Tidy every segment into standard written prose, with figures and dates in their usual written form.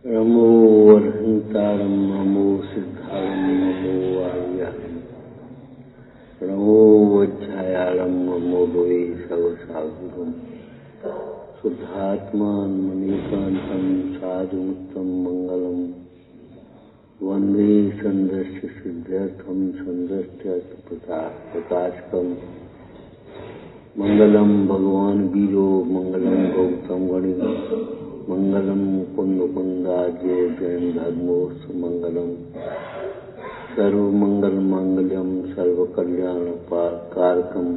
नमो अर्हंतारं नमो सिद्धारं नमो आर्यारं नमो वज्रायालं नमो भवे सवसागुरं शुद्धात्मान मणिकांतं साधुमुत्तम मंगलम वंदे संदस्य सिद्ध्यर्थम संदस्य प्रकाशकम मंगलम भगवान वीरो मंगलम गौतम गणि मंगलम कुंद कुंदाज्य जैन धर्मोर्थ मंगलम सर्वमंगल मांगल्यम सर्वकल्याण कारकम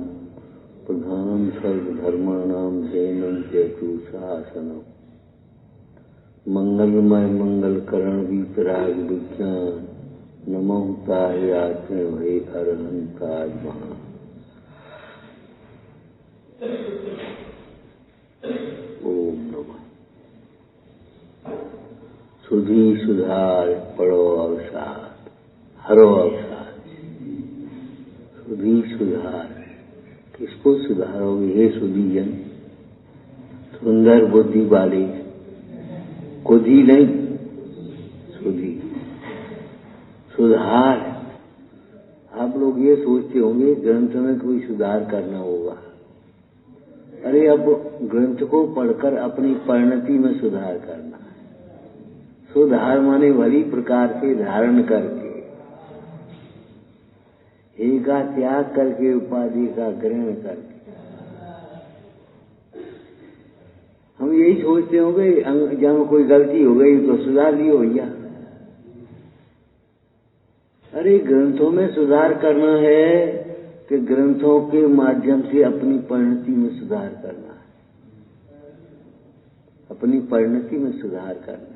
प्रधानम सर्वधर्माणाम जैनम जयतु शासनम मंगलमय मंगलकरण वीतराग विज्ञान नमो ताहि आत्मे भय अरहंताज महा। ओम नमः। सुधी सुधार पढ़ो अवसाद हरो अवसाद। सुधी सुधार किसको सुधारोगे हे सुधीजन? सुंदर बुद्धि वाले, कुधी नहीं, सुधी सुधार। आप लोग ये सोचते होंगे ग्रंथ में कोई सुधार करना होगा। अरे अब ग्रंथ को पढ़कर अपनी परिणति में सुधार करना है। सुधार माने भली प्रकार से धारण करके, हे का त्याग करके, उपाधि का ग्रहण करके। हम यही सोचते होंगे जहाँ कोई गलती हो गई तो सुधार लियो भैया। अरे ग्रंथों में सुधार करना है कि ग्रंथों के माध्यम से अपनी परिणति में सुधार करना है। अपनी परिणति में सुधार करना।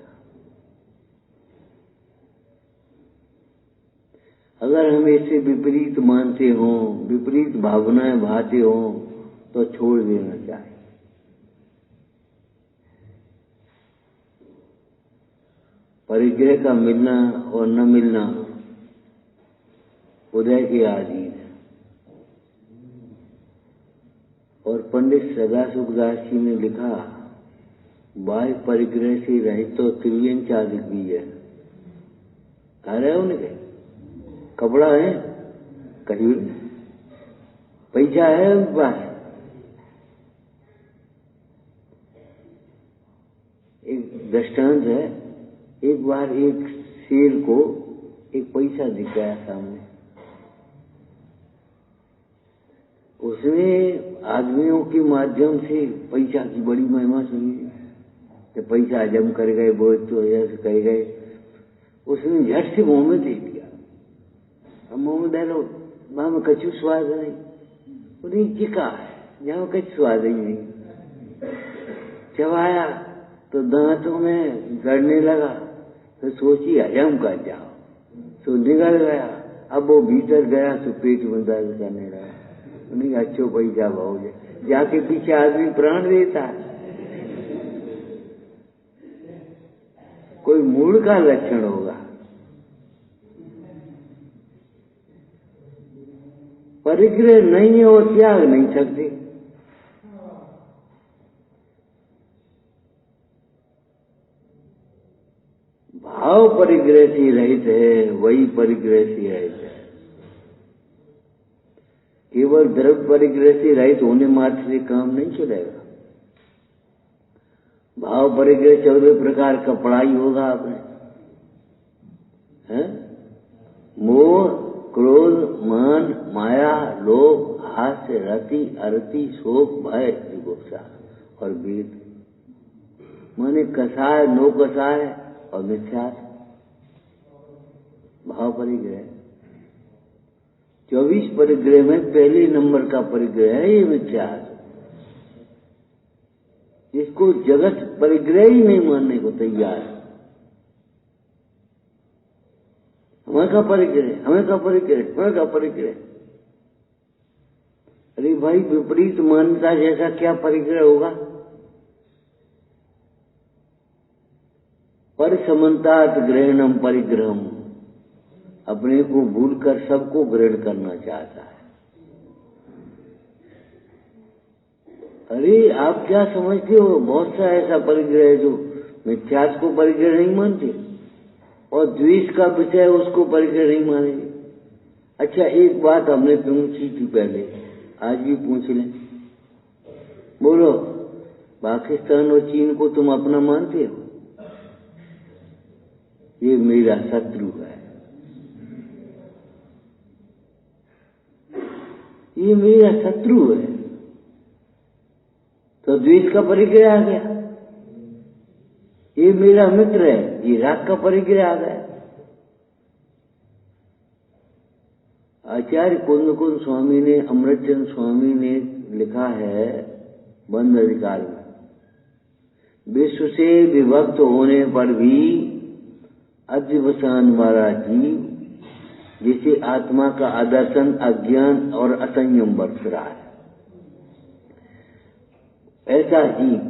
अगर हम इसे विपरीत मानते हों, विपरीत भावनाएं भाते हों तो छोड़ देना चाहिए। परिग्रह का मिलना और न मिलना उदय के अधीन है। और पंडित सदा सुखदास जी ने लिखा, बाह्य परिग्रह से रहित तो त्रिवेण चादिक भी है। कह रहे हो उनके कपड़ा है, कहीं पैसा है उनके पास। एक दृष्टांत है, एक बार एक शेर को एक पैसा दिख गया सामने। उसने आदमियों के माध्यम से पैसा की बड़ी महिमा सुनी कि पैसा हजम कर गए, बोझ तो ऐसे कह गए। उसने झट से मुंह में दे दिया। अब मुंह में डालो, मां में कछु स्वाद नहीं। उन्हें चिका है, जहाँ कछु स्वाद ही नहीं। चबाया तो दांतों में गड़ने लगा। तो सोची हजम कर जाओ, तो निगल गया। अब वो भीतर गया तो पेट में दर्द करने लगा। उन्हें अच्छो पैसा भाव जाके पीछे आदमी प्राण देता है। कोई मूड का लक्षण होगा। परिग्रह नहीं है और त्याग नहीं सकते। भाव परिग्रह से रहित है, वही परिग्रह से रहित है। केवल द्रव्य परिग्रह से रहित होने मात्र से काम नहीं चलेगा। भाव परिग्रह 14 प्रकार का पढ़ाई होगा आपने, है? मोह, क्रोध, मान, माया, लोभ, हास्य, रति, अरति, शोक, भय, विभुषा और वेद माने कसाय, नो कसाय और मिथ्या। भाव परिग्रह 24 परिग्रह में पहले नंबर का परिग्रह है ये मिथ्या। इसको जगत परिग्रह ही नहीं मानने को तैयार है। हमें का परिग्रह, हमें का परिग्रह, हमें का परिग्रह। अरे भाई विपरीत मान्यता जैसा क्या परिग्रह होगा? परिसमन्तात ग्रहणम परिग्रहम, अपने को भूलकर सबको ग्रहण करना चाहता है। अरे आप क्या समझते हो? बहुत सा ऐसा परिग्रह है जो मिथ्यात्व को परिग्रह नहीं मानते और द्वेष का विषय उसको परिग्रह नहीं मानेंगे। अच्छा, एक बात हमने पूछी थी पहले, आज भी पूछ लें। बोलो, पाकिस्तान और चीन को तुम अपना मानते हो? ये मेरा शत्रु है, ये मेरा शत्रु है, तो द्वेष का परिग्रह आ गया। ये मेरा मित्र है, ये राग का परिग्रह आ गया। आचार्य कुंद कुंद स्वामी ने, अमृतचंद स्वामी ने लिखा है बंद अधिकार में, विश्व से विभक्त होने पर भी अध्यवसान वाला जीव जिसे आत्मा का आदर्शन अज्ञान और असंयम बरस रहा है, ऐसा जीव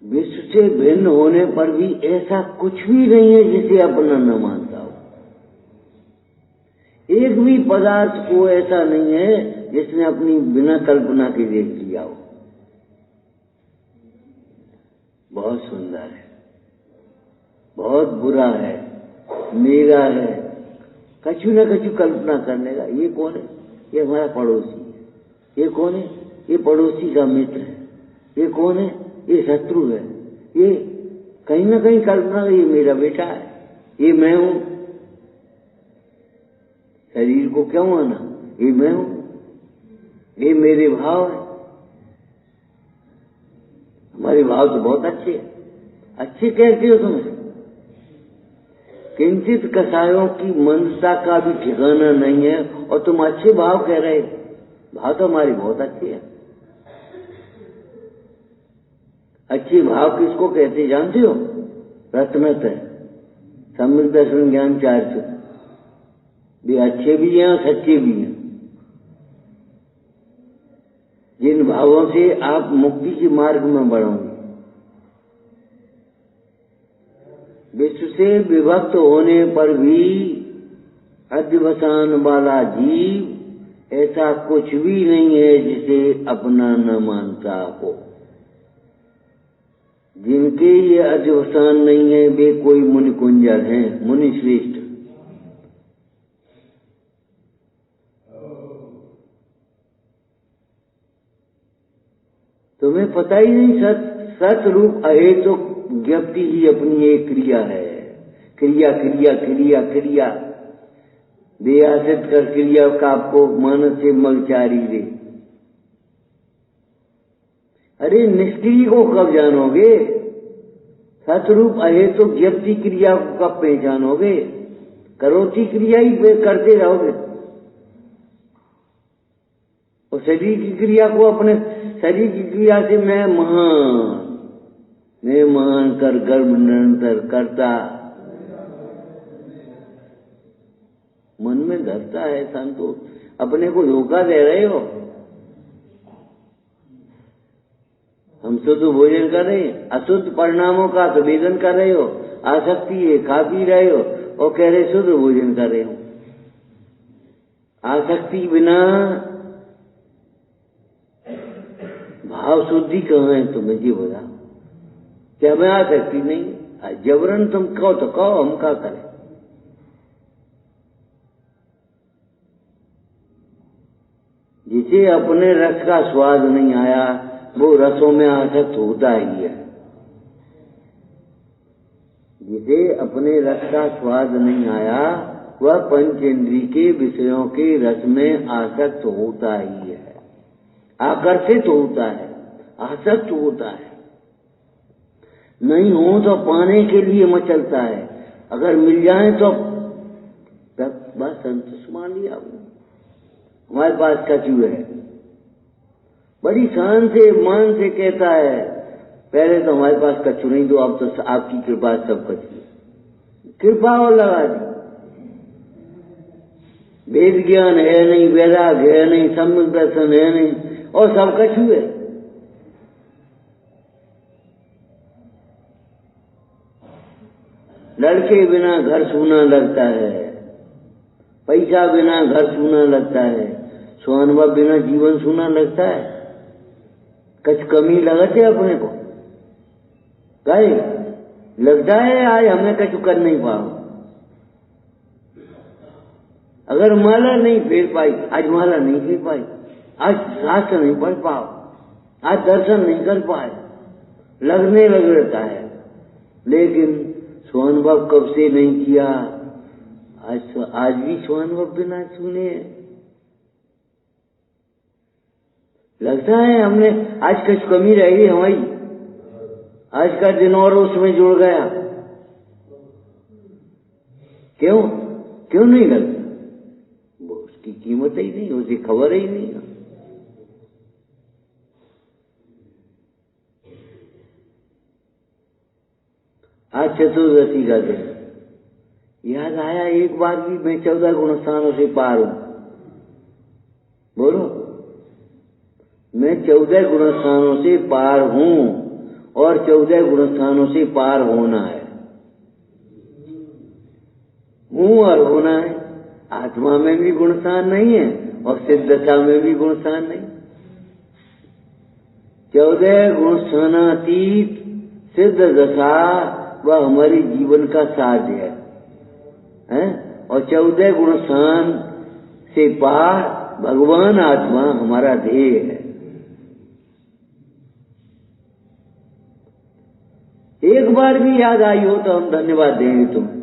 विश्व से भिन्न होने पर भी ऐसा कुछ भी नहीं है जिसे अपना न मानता हो। एक भी पदार्थ को ऐसा नहीं है जिसने अपनी बिना कल्पना के देख लिया हो। बहुत सुंदर है, बहुत बुरा है, मेरा है, कछु न कछु कल्पना करने का। ये कौन है? ये हमारा पड़ोसी है। ये कौन है? ये पड़ोसी का मित्र है। ये कौन है? ये शत्रु है। ये कहीं ना कहीं कल्पना, ये मेरा बेटा है, ये मैं हूं। शरीर को क्यों आना? ये मैं हूं, ये मेरे भाव है। हमारे भाव तो बहुत अच्छे हैं। अच्छे कहते हो तुम्हें? किंचित कसायों की मंदता का भी ठिकाना नहीं है और तुम अच्छे भाव कह रहे हो। भाव तो हमारे बहुत अच्छे हैं। अच्छे भाव किसको कहते जानते हो? रत्नत है, सम्यक दर्शन ज्ञान चार्य, वे अच्छे भी हैं और सच्चे भी हैं। जिन भावों से आप मुक्ति के मार्ग में बढ़ोगे। विश्व से विभक्त होने पर भी अध्यवसान वाला जीव ऐसा कुछ भी नहीं है जिसे अपना न मानता हो। जिनके ये अध्यवसान नहीं है वे कोई मुनि कुंजर हैं, मुनि श्रेष्ठ। तुम्हें पता ही नहीं, सत रूप अहेतुक ज्ञप्ति ही अपनी एक क्रिया है। क्रिया क्रिया क्रिया क्रिया देहासित कर क्रिया का आपको मानस से मलचारी दे। अरे निष्क्रिय को कब जानोगे? सतरूप अहेतुक ज्ञप्ति क्रिया को कब पहचानोगे? करोती क्रिया ही करते रहोगे और शरीर की क्रिया को, अपने शरीर की क्रिया से मैं महान कर गर्भ निरंतर करता मन में धरता है। संतोष, अपने को धोखा दे रहे हो। हम शुद्ध भोजन कर रहे हैं, अशुद्ध परिणामों का संवेदन कर रहे हो। आसक्ति है, खा पी रहे हो और कह रहे शुद्ध भोजन कर रहे हो। आसक्ति बिना भाव शुद्धि कहाँ है? तुम्हें जी बोला क्या मैं आसक्ति नहीं? जबरन तुम कहो तो कहो, हम क्या करें? जिसे अपने रस का स्वाद नहीं आया वो रसों में आसक्त होता ही है। जिसे अपने रस का स्वाद नहीं आया वह पंचेंद्री के विषयों के रस में आसक्त होता ही है, आकर्षित होता है, आसक्त होता है। नहीं हो तो पाने के लिए मचलता है, अगर मिल जाए तो बस संतोष मान लिया। हमारे पास कछु है, बड़ी शान से मान से कहता है पहले तो हमारे पास कछु नहीं, तो अब तो आपकी कृपा सब कछु। कृपा और लगा दी। वेद ज्ञान है नहीं, वैराग है नहीं, सम्यक दर्शन है नहीं और सब कछु है। लड़के बिना घर सूना लगता है, पैसा बिना घर सूना लगता है, स्वानुभव बिना जीवन सूना लगता है। कुछ कमी लगते अपने को कहे लगता है आज हमें कुछ कर नहीं पाओ। अगर माला नहीं फेर पाई, आज माला नहीं फेर पाई, आज शास्त्र नहीं पढ़ पाओ, आज दर्शन नहीं कर पाए, लगने लग रहता है। लेकिन स्वानुभव कब से नहीं किया, आज भी स्वानुभव बिना सुने लगता है हमने आज कुछ कमी रह गई हमारी, आज का दिन और उसमें जुड़ गया। क्यों क्यों नहीं लगता? वो उसकी कीमत ही नहीं, उसे खबर ही नहीं। आज चतुर्दशी का दिन याद आया, एक बार भी मैं 14 गुणस्थानों से पार हूं। बोलो, मैं 14 गुणस्थानों से पार हूं और 14 गुणस्थानों से पार होना है। हूं और होना है। आत्मा में भी गुणस्थान नहीं है और सिद्धता में भी गुणस्थान नहीं। 14 गुणस्थानातीत सिद्ध दशा वह हमारी जीवन का साध्य है, और 14 गुणस्थान से पार भगवान आत्मा हमारा ध्येय है। एक बार भी याद आई हो तो हम धन्यवाद देंगे तुम्हें।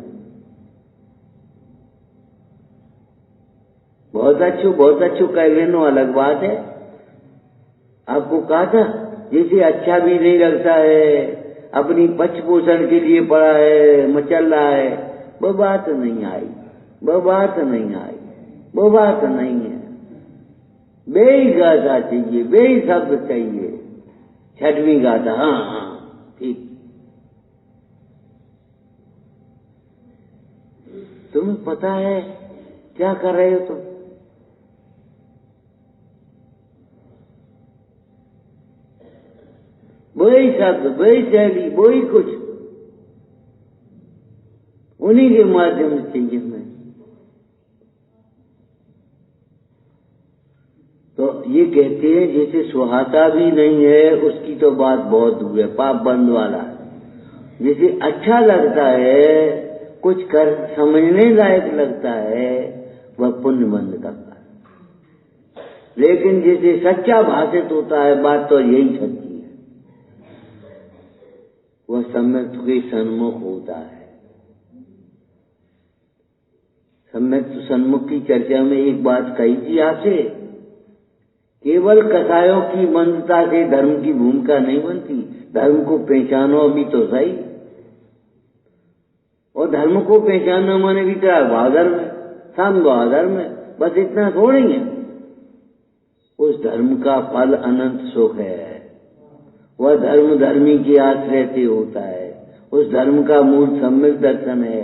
बहुत अच्छो कह लेना अलग बात है। आपको कहा था जैसे अच्छा भी नहीं लगता है, अपनी पक्ष पोषण के लिए पड़ा है, मचल रहा है, वो बात नहीं आई, वो बात नहीं आई, वो बात नहीं है। बेई गाथा चाहिए, बेई शब्द चाहिए। छठवीं गाथा, हाँ ठीक। तुम्हें पता है क्या कर रहे हो तुम? वही शब्द, वही शैली, वही कुछ उन्हीं के माध्यम से चाहिए मैं। तो ये कहते हैं जैसे सुहाता भी नहीं है उसकी तो बात बहुत दूर है, पाप बंद वाला। जैसे अच्छा लगता है, कुछ कर समझने लायक लगता है, वह पुण्य बंद करता है। लेकिन जैसे सच्चा भाषित होता है, बात तो यही सच्ची है, वह सम्यक के सन्मुख होता है। सम्यक सन्मुख की चर्चा में एक बात कही थी आपसे, केवल कसायों की मंदता से धर्म की भूमिका नहीं बनती, धर्म को पहचानो भी तो सही। और धर्म को पहचानना माने भी तेरा भाव धर्म है, साम भाव धर्म है, बस इतना थोड़ी है। उस धर्म का फल अनंत सुख है। वह धर्म धर्मी के आश्रय से होता है। उस धर्म का मूल सम्यक दर्शन है।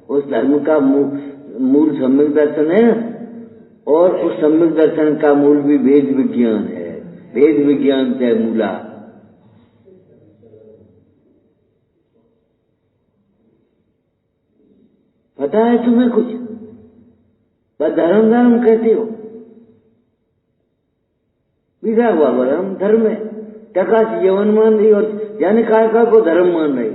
उस धर्म का मूल सम्यक दर्शन है, और उस सम्यक दर्शन का मूल भी वेद विज्ञान है। वेद विज्ञान से मूला। पता है तुम्हें कुछ? बस धर्म धर्म कहते हो, बिगड़ा हुआ धर्म धर्म है। टका से जीवन मान रही और जाने का को धर्म मान रही।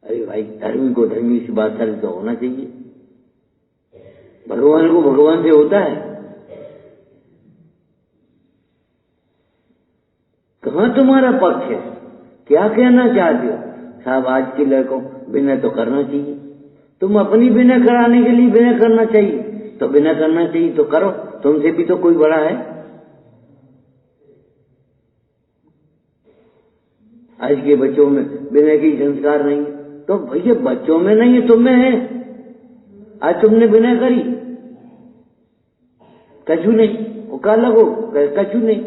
अरे भाई, धर्मी को धर्मी से बात करे तो होना चाहिए। भगवान को भगवान से होता है। कहां तुम्हारा पक्ष है? क्या कहना चाहते हो? साहब, आज के लड़कों विनय तो करना चाहिए। तुम अपनी विनय कराने के लिए विनय करना चाहिए, तो विनय करना चाहिए तो करो। तुमसे भी तो कोई बड़ा है। आज के बच्चों में विनय की संस्कार नहीं है, तो भैया बच्चों में नहीं है, तुम में है। आज तुमने विनय करी, कछु नहीं, वो का लगो कछु नहीं,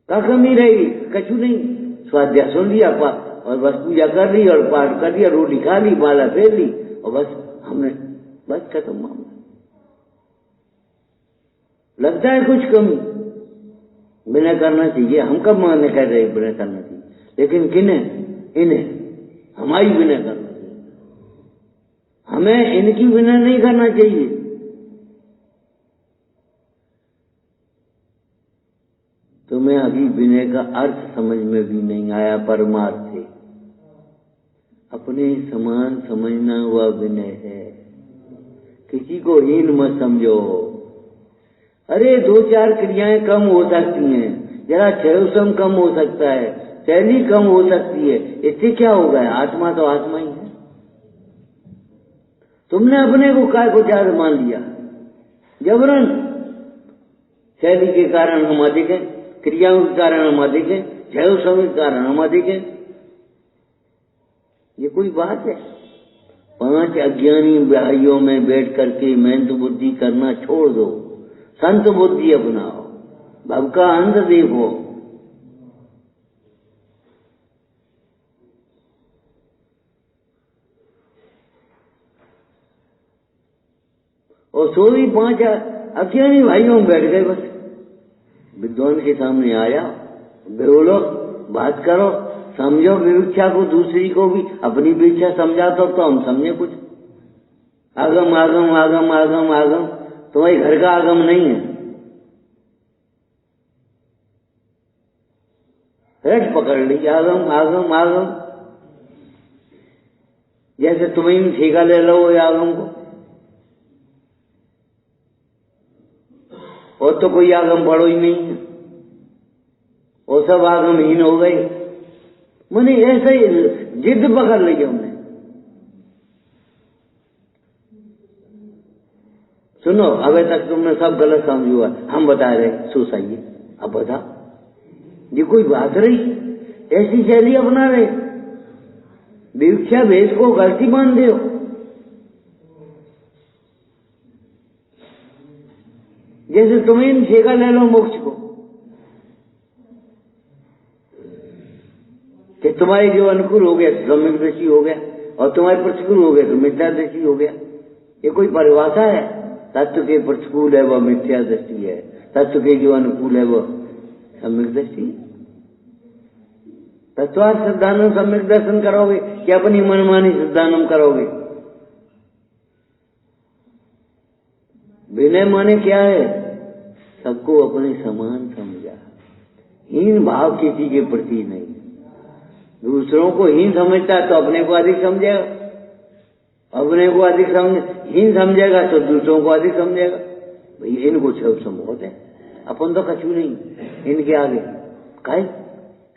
का कमी रही, कछु नहीं। स्वाध्याय सुन लिया और बस पूजा कर ली और पाठ कर लिया, रोटी खा ली, माला फेर ली और बस हमने बस खत्म मामला। लगता है कुछ कमी, विनय करना चाहिए। हम कब माने कह रहे विनय करना चाहिए, लेकिन किन्हें? इन्हें हमारी विनय करना चाहिए। हमें इनकी विनय नहीं करना चाहिए। तुम्हें अभी विनय का अर्थ समझ में भी नहीं आया। परमार्थ से अपने समान समझना हुआ विनय है। किसी को हीन मत समझो। अरे 2-4 क्रियाएं कम हो सकती हैं, जरा क्षयोसम कम हो सकता है, शैली कम हो सकती है, इससे क्या होगा? आत्मा तो आत्मा ही है। तुमने अपने को काय को ज्यादा मान लिया जबरन। शैली के कारण हम अधिक हैं, क्रियाओं के कारण हम अधिक हैं, क्षयोसम के कारण हम अधिक हैं। ये कोई बात है? 5 अज्ञानी भाइयों में बैठ करके मेहनत बुद्धि करना छोड़ दो, संत बुद्धि अपनाओ, भव का अंत देखो। और सो भी 5 अज्ञानी भाइयों में बैठ गए। बस विद्वान के सामने आया, बोलो, बात करो, समझो विवक्षा को, दूसरी को भी अपनी विवक्षा समझा तो हम समझे कुछ। आगम आगम आगम आगम आगम, तुम्हारे घर का आगम नहीं है। रट पकड़ ली, आगम आगम आगम, जैसे तुम्हें भी ठेका ले लो ये आगम को। और तो कोई आगम पड़ो ही नहीं है, और सब आगमहीन हो गए। मैंने ऐसे ही जिद पकड़ ली हमने। सुनो, अभी तक तुमने सब गलत समझा, हम बता रहे सो सही है, अब बता। ये कोई बात रही? ऐसी शैली अपना रहे, विवक्षा भेद को गलती मान दे। जैसे तुम्हें ठेका ले लो मोक्ष को, कि तुम्हारे जो अनुकूल हो गया तो सम्यक दृष्टि हो गया, और तुम्हारे प्रतिकूल हो गया तो मिथ्या दृष्टि हो गया। ये कोई परिभाषा है? तत्व के प्रतिकूल है वह मिथ्या दृष्टि है, तत्व के जो अनुकूल है वह सम्यक दृष्टि है। तत्वार्थ सिद्धांत सम्यक दर्शन करोगे कि अपनी मनमानी सिद्धांत करोगे? विनय माने क्या है? सबको अपने समान समझा, हीन भाव किसी के प्रति नहीं। दूसरों को हीन समझता तो अपने को अधिक समझेगा, अपने को अधिक हीन समझेगा तो दूसरों को अधिक समझेगा। भाई इनको सब बहुत है, अपन तो कछु नहीं इनके आगे। काहे?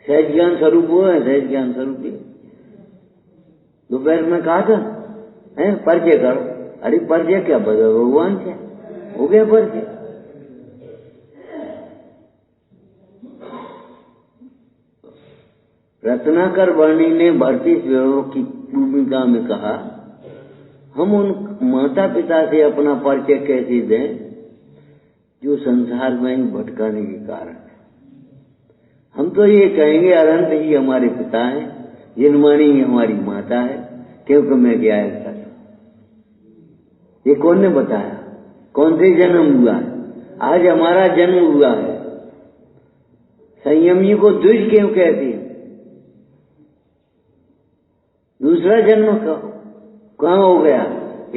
सहज ज्ञान स्वरूप वो है, सहज ज्ञान स्वरूप ही। दोपहर में कहा था परिचय करो। अरे परिचय क्या, भगवान क्या हो गया परिचय? रत्नाकर वर्णी ने भारतीय व्यवहार की भूमिका में कहा, हम उन माता पिता से अपना परिचय कैसे दें जो संसार में ही भटकाने के कारण है। हम तो ये कहेंगे अनंत ही हमारे पिता हैं, जिनवाणी ही हमारी माता है, क्योंकि मैं क्या है। ये कौन ने बताया? कौन से जन्म हुआ है? आज हमारा जन्म हुआ है। संयमी को द्विज क्यों कहते हैं? दूसरा जन्म कहाँ हो गया?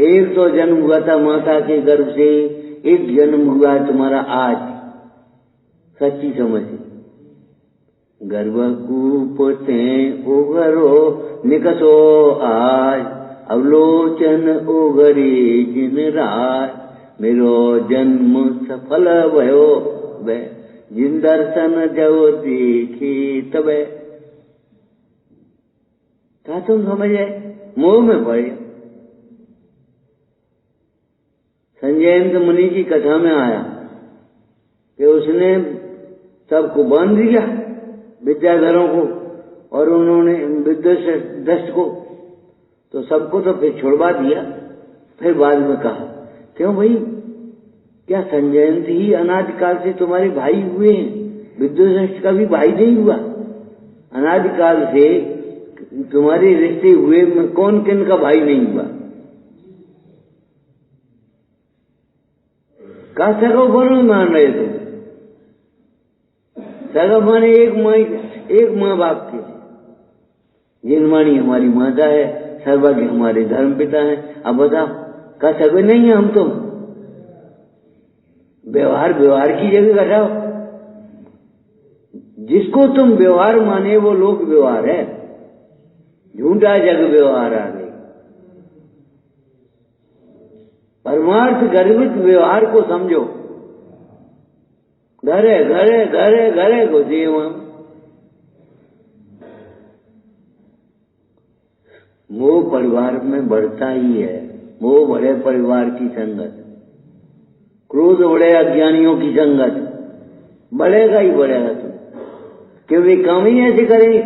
एक तो जन्म हुआ था माता के गर्भ से, एक जन्म हुआ है तुम्हारा आज। सच्ची समझ, गर्भकूपते उगरो निकसो आज, अवलोचन उगरे जिन राय, मेरो जन्म सफल भयो वे, जिन दर्शन जो देखे तबे। क्या तुम समझे? मोह में पड़े। संजयंत मुनि की कथा में आया कि उसने सबको बांध दिया, विद्याधरों को, और उन्होंने विद्यादृष्ट को, तो सबको तो फिर छुड़वा दिया। फिर बाद में कहा, क्यों भाई, क्या संजयंत ही अनादिकाल से तुम्हारे भाई हुए हैं? विद्यादृष्ट का भी भाई नहीं हुआ? अनादिकाल से तुम्हारे रिश्ते हुए में कौन किन का भाई नहीं हुआ? का सगा बनो मान रहे तुम? सगा माने एक माँ बाप के, जिनवाणी हमारी माता है, सर्वज्ञ हमारे धर्म पिता है। अब बताओ, का सगे नहीं है हम तुम? व्यवहार की जगह घटाओ। जिसको तुम व्यवहार माने वो लोक व्यवहार है, झूठा जग व्यवहार आ गई। परमार्थ गर्भित व्यवहार को समझो। घरे घरे घरे घरे घुसे वहां। मोह परिवार में बढ़ता ही है। मोह बड़े परिवार की संगत, क्रोध बड़े अज्ञानियों की संगत, बढ़ेगा ही बढ़ेगा। तुम क्यों वे काम ही ऐसे करेंगे,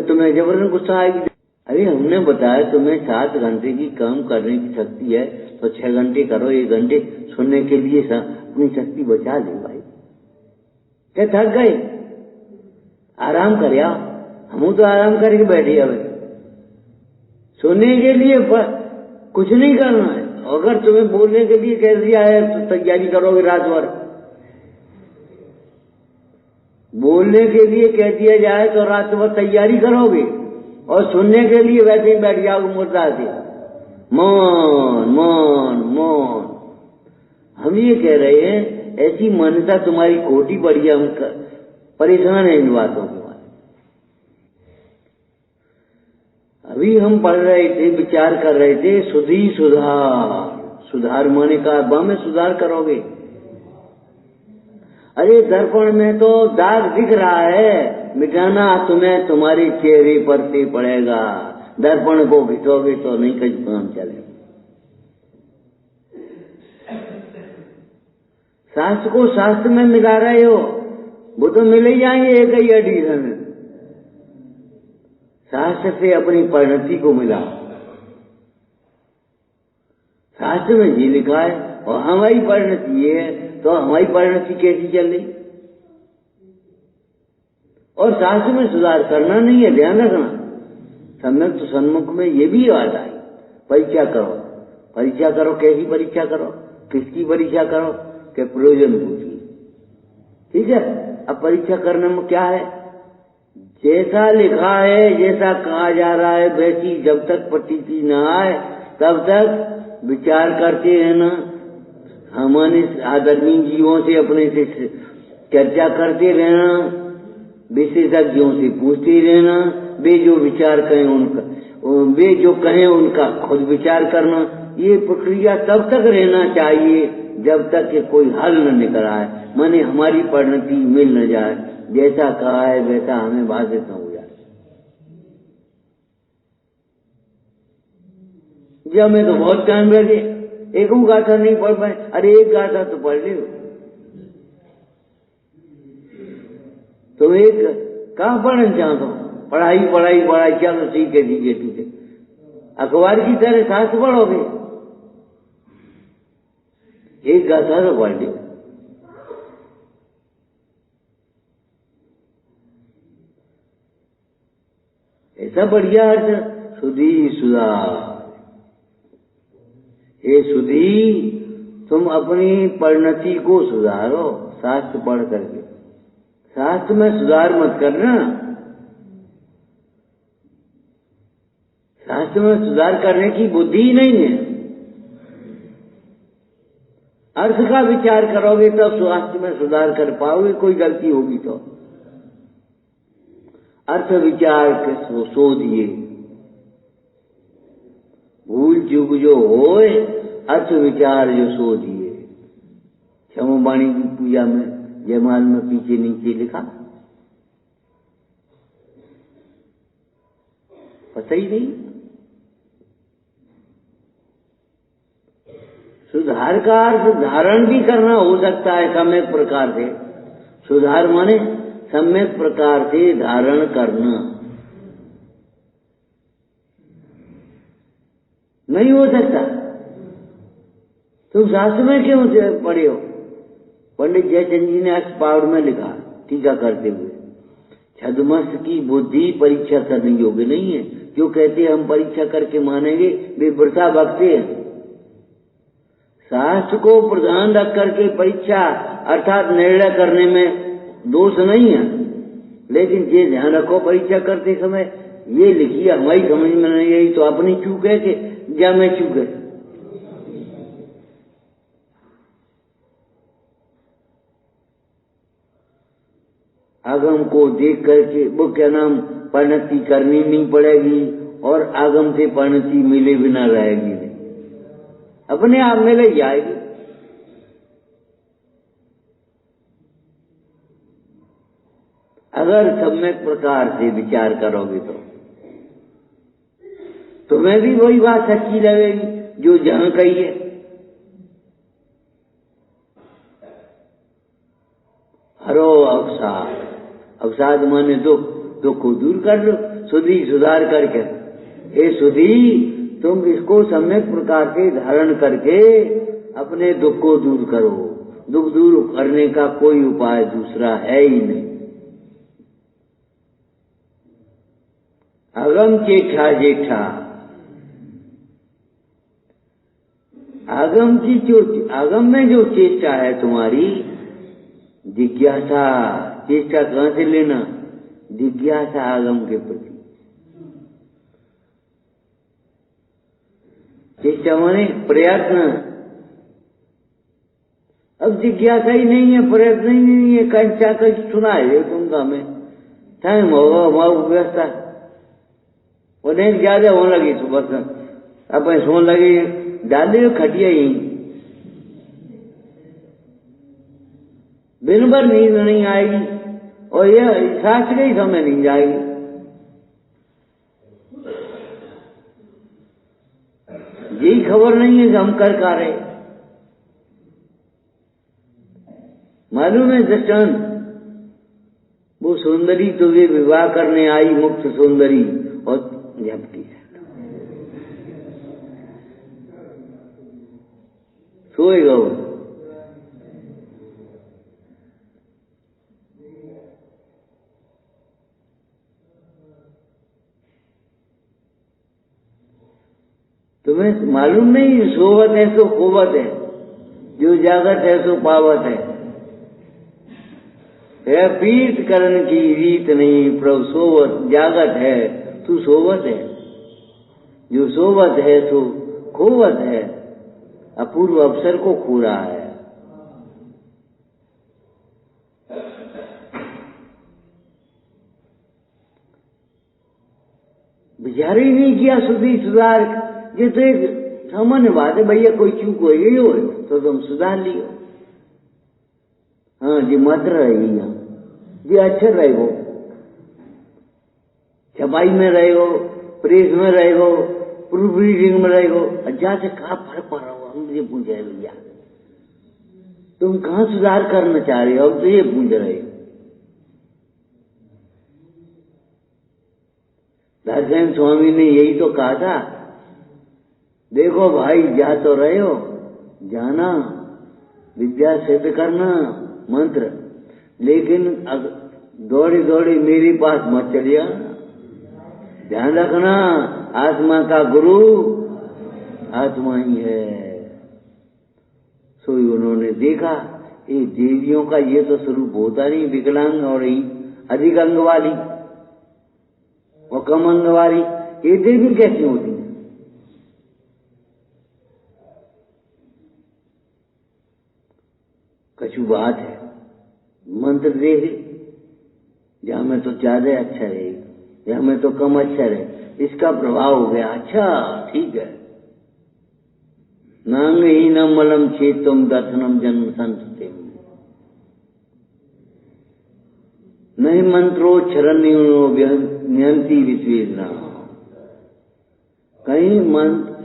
तुम्हें जबरन गुस्सा आएगी। अरे हमने बताया तुम्हें 7 घंटे की काम करने की शक्ति है तो 6 घंटे करो, 1 घंटे सुनने के लिए अपनी शक्ति बचा ले भाई। क्या थक गए? आराम कर यार। हम तो आराम करके बैठे अब सुनने के लिए कुछ नहीं करना है। अगर तुम्हें बोलने के लिए कह दिया है तो तैयारी करोगे रात भर। बोलने के लिए कह दिया जाए तो रात भर तैयारी करोगे, और सुनने के लिए वैसे ही बैठ जाओगे मुर्दा से। मौन मौन मौन। हम ये कह रहे हैं ऐसी मान्यता तुम्हारी खोटी पड़ी है। हम परेशान है इन बातों के। अभी हम पढ़ रहे थे, विचार कर रहे थे, सुधी सुधार। सुधार माने का में सुधार करोगे। अरे दर्पण में तो दाग दिख रहा है, मिटाना तुम्हें तुम्हारे चेहरे पर से पड़ेगा। दर्पण को घिसोगे तो नहीं कहीं काम चलेगा। शास्त्र को शास्त्र में मिला रहे हो, वो तो मिल ही जाएंगे एक ही एडिशन में। शास्त्र से अपनी परिणति को मिला। शास्त्र में ये लिखा है और हमारी परिणति ये है, तो हमारी परिणति कैसी चल रही? और शास्त्र में सुधार करना नहीं है, ध्यान रखना। सम्यक तो सन्मुख में ये भी बात आई, परीक्षा करो। परीक्षा करो, कैसी परीक्षा करो, किसकी परीक्षा करो, के प्रयोजन पूछिए। ठीक है। अब परीक्षा करने में क्या है, जैसा लिखा है, जैसा कहा जा रहा है वैसी जब तक प्रतीति न आए तब तक विचार करते रहना। हमारे आदरणीय जीवों से अपने से चर्चा करते रहना, विशेषज्ञों से पूछते रहना। वे जो विचार कहें उनका, वे जो कहें उनका खुद विचार करना। ये प्रक्रिया तब तक रहना चाहिए जब तक कि कोई हल न निकल आए, माने हमारी परिणति मिल न जाए। जैसा कहा है वैसा हमें बाधित न हो जाए। जब मैं तो बहुत टाइम लगे, एक गाथा नहीं पढ़ पाए। अरे एक गाथा तो पढ़ लो। तो एक कहाँ पढ़ना चाहता हूँ? पढ़ाई पढ़ाई पढ़ाई, चलो ठीक है ठीक है ठीक है। अखबार की तरह शास्त्र पढ़ोगे, एक गाथा तो पढ़ लो। ऐसा बढ़िया अर्थ, सुधी सुधार। हे सुधी, तुम अपनी परिणति को सुधारो शास्त्र पढ़ करके। शास्त्र में सुधार मत करना। शास्त्र में सुधार करने की बुद्धि ही नहीं है। अर्थ का विचार करोगे तब शास्त्र में सुधार कर पाओगे, कोई गलती होगी तो। अर्थ विचार के शोधिए, भूल चूक जो होए अर्थ विचार जो शोधिए। क्षमावाणी की पूजा में जयमाल में पीछे नीचे लिखा, पता ही नहीं। सुधार का अर्थ धारण भी करना हो सकता है सम्यक प्रकार से। सुधार माने सम्यक प्रकार से धारण करना। नहीं हो सकता। तुम शास्त्र में क्यों पढ़े हो? पंडित जयचंद जी ने अष्टपावड़ में लिखा टीका करते हुए, छद्मस्त की बुद्धि परीक्षा करने योग्य नहीं है। जो कहते हैं हम परीक्षा करके मानेंगे, वे वृथा बकते हैं। शास्त्र को प्रधान रख करके परीक्षा अर्थात निर्णय करने में दोष नहीं है, लेकिन ये ध्यान रखो परीक्षा करते समय ये लिखिए हमारी समझ में नहीं आई तो अपनी चूक है कि क्या मैं चूक है। आगम को देख करके वो क्या नाम परिणति करनी नहीं पड़ेगी और आगम से परिणति मिले बिना रहेगी नहीं, अपने आप मिल जाएगी। अगर सम्यक प्रकार से विचार करोगे तो तुम्हें भी वही बात सच्ची लगेगी जो जहां कही है। हरो अवसाद, अवसाद माने दुख, दुख को दूर कर लो सुधी सुधार करके। हे सुधी, तुम इसको सम्यक प्रकार से धारण करके अपने दुख को दूर करो। दुख दूर करने का कोई उपाय दूसरा है ही नहीं। अगम चेठा जेठा, आगम की जो आगम में जो चेष्टा है तुम्हारी, जिज्ञासा, चेष्टा कहां से लेना? जिज्ञासा आगम के प्रति। चेष्टा माने प्रयत्न। अब जिज्ञासा ही नहीं है, प्रयत्न ही नहीं है, कंचा कच सुना है तुमका में टाइम होगा वहां व्यवस्था उन्हें ज्यादा होने लगी। सुबह से अपन सोने लगे, डाले खटिया ही, दिन भर नींद नहीं आएगी और यह शास्त्र ही समय नहीं जाएगी। यही खबर नहीं है कि हम कर रहे। मालूम है दृष्टांत, वो सुंदरी तो वे विवाह करने आई मुक्त सुंदरी और झपकी सोएगा वो। तुम्हें मालूम नहीं सोवत है तो खोवत है, जो जागत है तो पावत है। पीत करण की रीत नहीं प्रभु सोवत जागत है, तू सोवत है। जो सोवत है तो खोवत है, अपूर्व अवसर को खो रहा है। विचार ही नहीं किया सुधी सुधार। ये तो एक सामान्य बात है, भैया कोई चूक हो गई हो तो तुम सुधार लियो। हाँ जी, मत रही यहाँ जी, अच्छा रहेगो, छपाई में रहेगो, प्रेस में रहेगो, प्रूफ रीडिंग में रहेगो, अच्छा से कहा फर्क पड़ रहा हो? हम ये पूछ रहे भैया तुम कहाँ सुधार करना चाह रहे हो? अब तो ये पूछ रहे हो। दर्शन स्वामी ने यही तो कहा था, देखो भाई जा तो रहे हो, जाना विद्या सिद्ध करना मंत्र, लेकिन दौड़ी दौड़ी मेरे पास मत चलिया। ध्यान रखना, आत्मा का गुरु आत्मा ही है। सो उन्होंने देखा ये देवियों का ये तो स्वरूप होता नहीं, विकलांग और ही अधिक अंग वाली और कम अंग वाली, ये देवी कैसी होती है? कछु बात है। मंत्र देख, जहां में तो ज्यादा अच्छा रहे, जहां में तो कम अच्छा रहे, इसका प्रभाव हो गया। अच्छा ठीक है। नांग ही न मलम चेतम दर्शनम जन्म संतते, नहीं मंत्रोच्चरण्यंती विश्वेदना। कहीं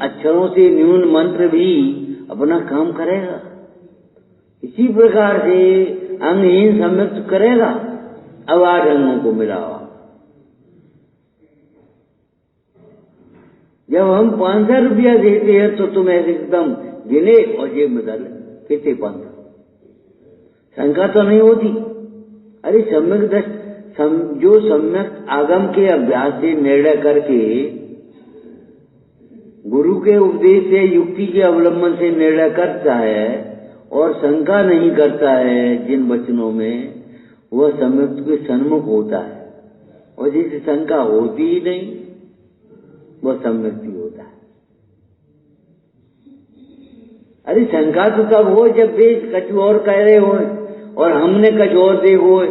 अक्षरों से न्यून मंत्र भी अपना काम करेगा। इसी प्रकार से अंगहीन सम्यक्त करेगा। अब 8 अंगों को मिलावा। जब हम 500 रुपया देते हैं तो तुम ऐसे एकदम गिने और जेब में डाले कितने 500, शंका तो नहीं होती। अरे सम्यक जो सम्यक आगम के अभ्यास से निर्णय करके, गुरु के उपदेश से, युक्ति के अवलंबन से निर्णय करता है और शंका नहीं करता है जिन वचनों में, वह सम्यक के सन्मुख होता है। और जिसे शंका होती ही नहीं वह सम्यक ही होता है। अरे शंका तो तब हो जब वे कुछ और कह रहे हो और हमने कुछ और देखो,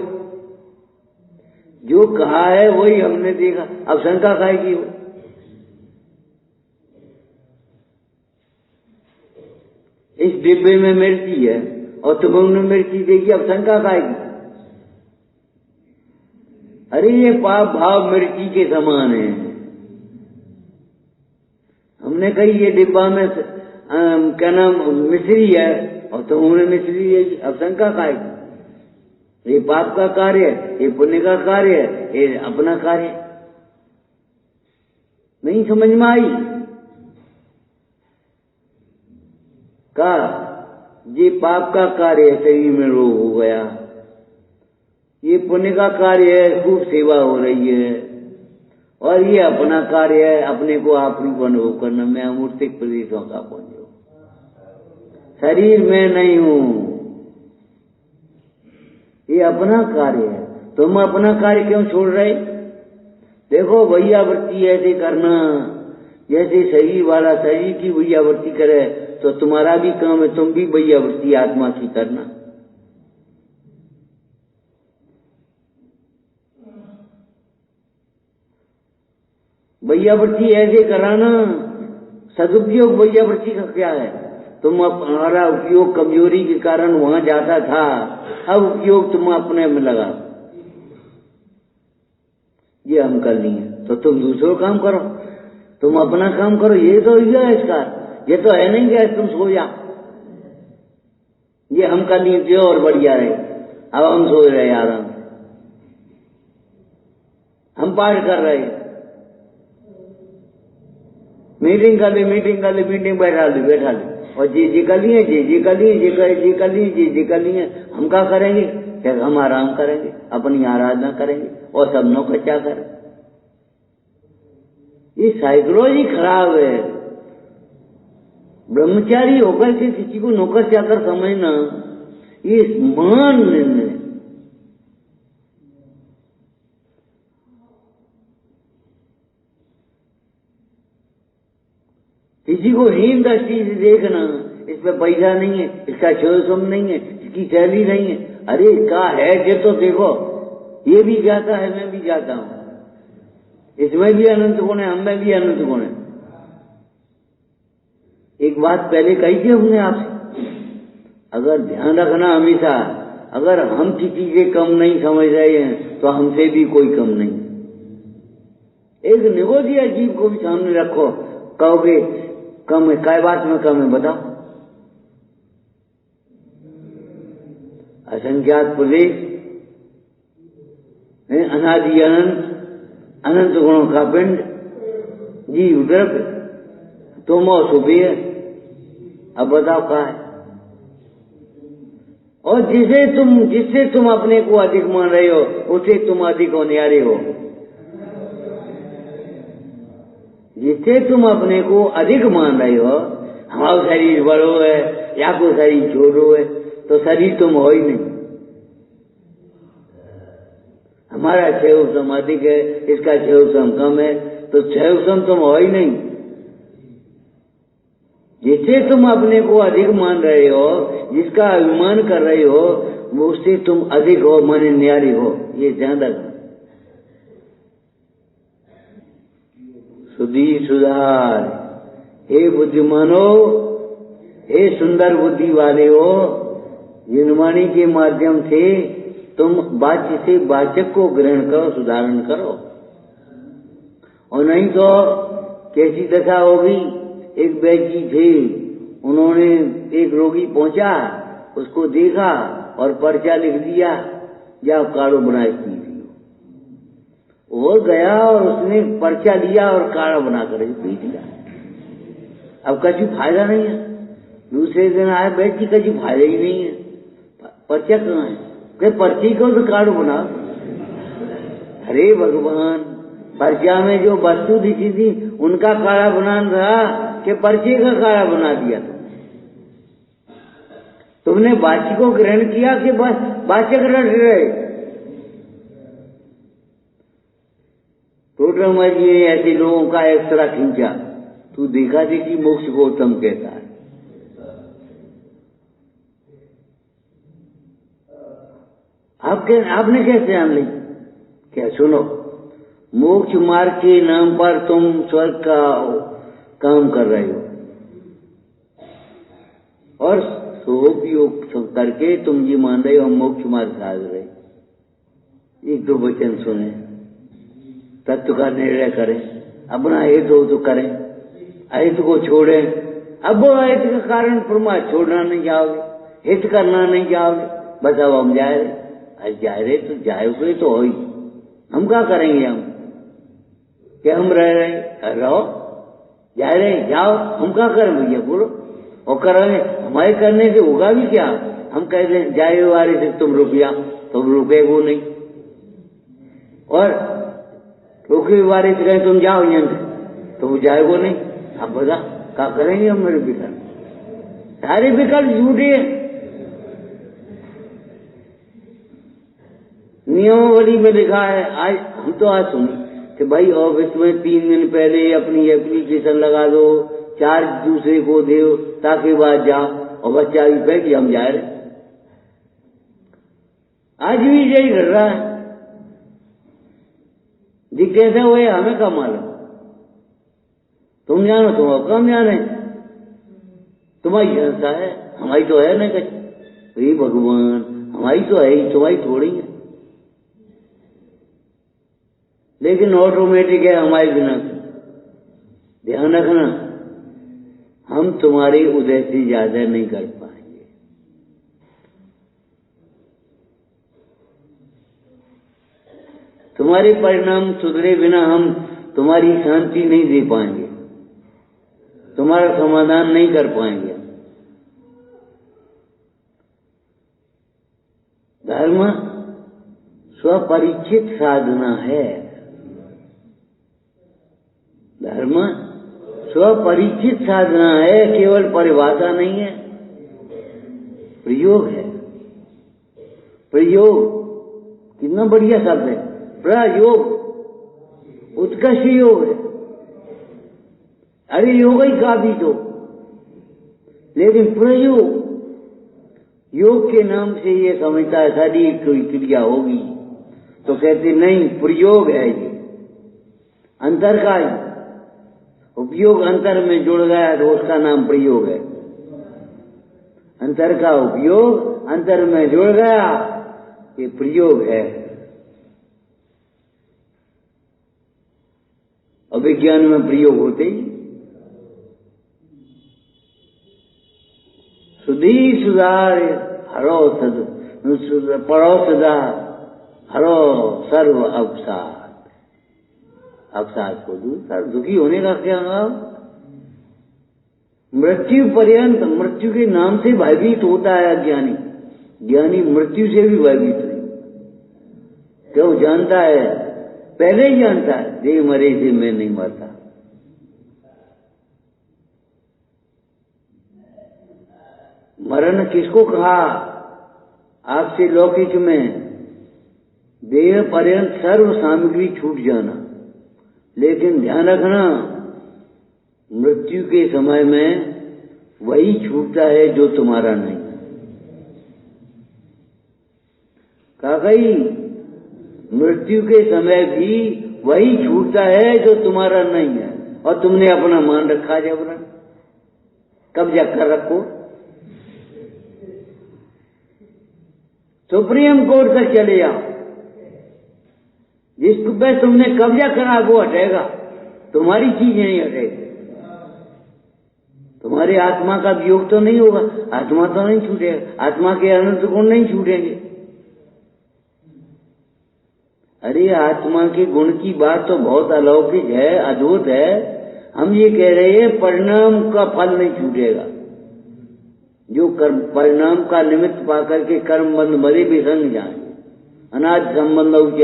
जो कहा है वही हमने देखा, अब शंका खाएगी वो। इस डिब्बे में मिर्ची है और तुमने मिर्ची देखी, अब शंका खाएगी। अरे ये पाप भाव मिर्ची के समान है। हमने कही ये डिब्बा में क्या नाम मिश्री है और तुमने मिश्री देखी, अब शंका खाएगी। ये पाप का कार्य है, ये पुण्य का कार्य है, ये अपना कार्य नहीं समझ में आई। का ये पाप का कार्य है, शरीर में रोग हो गया, ये पुण्य का कार्य है, खूब सेवा हो रही है, और ये अपना कार्य है, अपने को आप रूप अनुभव करना। मैं अमूर्तिक प्रदेशों का पुण्य हूं, शरीर में नहीं हूं, ये अपना कार्य है। तुम अपना कार्य क्यों छोड़ रहे? देखो भैयावृत्ति ऐसे करना, जैसे शरीर वाला शरीर की भैयावृत्ति करे तो तुम्हारा भी काम है, तुम भी भैयावृत्ति आत्मा की करना। भैयावृत्ति ऐसे कराना। सदुपयोग भैयावृत्ति का क्या है? तुम्हारा उपयोग कमजोरी के कारण वहां जाता था, अब उपयोग तुम अपने में लगा, ये हम कर लिए तो तुम दूसरों काम करो, तुम अपना काम करो। ये तो है इसका, ये तो है नहीं कि तुम सो जा, ये हम कर लिए जो और बढ़िया रहे, अब हम सो रहे आराम से, हम पाठ कर रहे, मीटिंग कर ली, मीटिंग बैठा ली, और जी कर लिए, जी कर लिए, जी कर लिए। हम क्या करेंगे? फिर हम आराम करेंगे, अपनी आराधना करेंगे और सब नौकर क्या करें। ये साइकोलॉजी खराब है। ब्रह्मचारी होकर के किसी को नौकर चाकर समझना, ये मान है। किसी को हीन दृष्टि से देखना, इस पे पैसा नहीं है, इसका छोसम नहीं है, इसकी सैलरी नहीं है, अरे इसका है ये तो देखो, ये भी जाता है, मैं भी जाता हूं, इसमें भी अनंत गुण है, हमें भी अनंत गुण है। एक बात पहले कही थी हमने आपसे, अगर ध्यान रखना हमेशा, अगर हम किसी से कम नहीं समझ रहे हैं तो हमसे भी कोई कम नहीं। एक निगोजिया जीव को भी सामने रखो, कहोगे कम है, काय बात में कम है बताओ? असंख्यात प्रदेश, अनादि अनंत, अनंत गुणों का पिंड, जीव द्रव्य, तुम और सुबह, अब बताओ क्या है? और जिससे तुम अपने को अधिक मान रहे हो, उसे तुम अधिक होनिहारे हो। जिससे तुम अपने को अधिक मान रहे हो, हमारा शरीर बड़ो है या कोई शरीर छोटो है, तो शरीर तुम हो ही नहीं। हमारा क्षय अधिक है, इसका क्षय कम है, तो क्षय तुम हो ही नहीं। जिससे तुम अपने को अधिक मान रहे हो, जिसका अभिमान कर रहे हो, वो उससे तुम अधिक हो, माने न्यारी हो, ये ध्यान रखना। सुधी सुधार, हे बुद्धिमानो, हे सुंदर बुद्धि वाले हो, जिनवाणी के माध्यम से तुम वाच्य से वाचक को ग्रहण करो, सुधारण करो, और नहीं तो कैसी दशा होगी। एक वैद्य थे, उन्होंने एक रोगी पहुंचा, उसको देखा और पर्चा लिख दिया, या काढ़ो बना पी लियो। वो गया और उसने पर्चा लिया और काढ़ा बनाकर पी लिया। अब कछु फायदा नहीं है। दूसरे दिन आए, वैद्य कछु फायदा ही नहीं है, पर्चा कहाँ है? कि पर्ची को तो काढ़ो बना। अरे भगवान, पर्चा में जो वस्तु दिखी थी उनका काढ़ा बनाना रहा कि पर्चे का काढ़ा बना दिया? तुमने वाच्य को ग्रहण किया कि बस वाचक रट रहे? टोटल जी ने ऐसे लोगों का एक्सरा खींचा, तू देखा देखी मोक्ष को उत्तम कहता है। आपने कैसे जान ली क्या सुनो, मोक्ष मार्ग के नाम पर तुम स्वर्ग का काम कर रहे हो और सोपयोग करके तुम ये मान रहे हो हम मोक्ष मार्ग साध रहे। एक दो वचन सुने, तत्व का निर्णय करें, अपना हित हो तो करें, अहित को छोड़ें। अब वो अहित के कारण परमात्मा छोड़ना नहीं चाहोगे, हित करना नहीं चाहोगे, बताओ हम जा रहे। अरे जा रहे तो जाओगे तो हो ही, हम क्या करेंगे? हम क्या हम रह रहे? रहो, जा रहे जाओ, हम क्या करें भैया बोलो? और करेंगे हमारे करने से होगा भी क्या? हम कहते हैं जाए वाले से तुम रुक जाओ, तुम रुके वो नहीं, और रुके वाले से कहें तुम जाओ यहाँ से, तो वो जाए वो नहीं। अब बता क्या करेंगे हम? मेरे विकल्प, सारे विकल्प झूठे हैं। नियमावली में लिखा है, आज हम तो आज सुनी कि भाई ऑफिस में 3 दिन पहले अपनी एप्लीकेशन लगा दो, चार्ज दूसरे को दो ताकि बाद जाओ, और बच्चा भी बैठ हम जा रहे। आज भी यही कर रहा है जी। कैसे हुए हमें क्या मालूम? तुम जानो, तुम अब कम जाने, तुम्हारी संस्था है, हमारी तो है नहीं कहीं। भगवान हमारी तो है ही, तुम्हारी थोड़ी है, लेकिन ऑटोमेटिक है हमारे बिना। ध्यान रखना, हम तुम्हारे उदय से ज्यादा नहीं कर पाएंगे। तुम्हारे परिणाम सुधरे बिना हम तुम्हारी शांति नहीं दे पाएंगे, तुम्हारा समाधान नहीं कर पाएंगे। धर्म स्वपरिचित साधना है। धर्म स्वपरिचित साधना है, केवल परिभाषा नहीं है, प्रयोग है। प्रयोग कितना बढ़िया शब्द है, प्रयोग, उत्कृष्ट योग है। अरे योग ही काफी तो, लेकिन प्रयोग, योग के नाम से ये समझता है शरीर कोई क्रिया होगी, तो कहते नहीं, प्रयोग है ये, अंतर का ही उपयोग अंतर में जुड़ गया तो उसका नाम प्रयोग है। अंतर का उपयोग अंतर में जुड़ गया, ये प्रयोग है। अभिज्ञान में प्रयोग होते ही सुधी सुधार हरो परो सदा हरो सर्व अवसाद। अवसाद को दूर कर, दुखी होने का क्या नाम? मृत्यु पर्यंत, मृत्यु के नाम से भयभीत होता है अज्ञानी। ज्ञानी मृत्यु से भी भयभीत नहीं, क्यों? जानता है, पहले ही जानता है, देह मरे से मैं नहीं मरता। मरण किसको कहा? आपसे लौकिक में देह पर्यंत सर्व सामग्री छूट जाना, लेकिन ध्यान रखना, मृत्यु के समय में वही छूटता है जो तुम्हारा नहीं। काकई, मृत्यु के समय भी वही छूटता है जो तुम्हारा नहीं है, और तुमने अपना मान रखा जबरन, कब्जा कर रखो। सुप्रीम कोर्ट तक चले जाओ, जिस पे तुमने कब्जा करा वो हटेगा, तुम्हारी चीज नहीं हटेगी। तुम्हारी आत्मा का वियोग तो नहीं होगा, आत्मा तो नहीं छूटेगा, आत्मा के अनंत गुण नहीं छूटेंगे। अरे आत्मा के गुण की बात तो बहुत अलौकिक है, अद्भुत है। हम ये कह रहे हैं परिणाम का फल नहीं छूटेगा। जो कर्म परिणाम का निमित्त पाकर के कर्म बंध मरे भी संग जाए, अनाज संबंध उच्च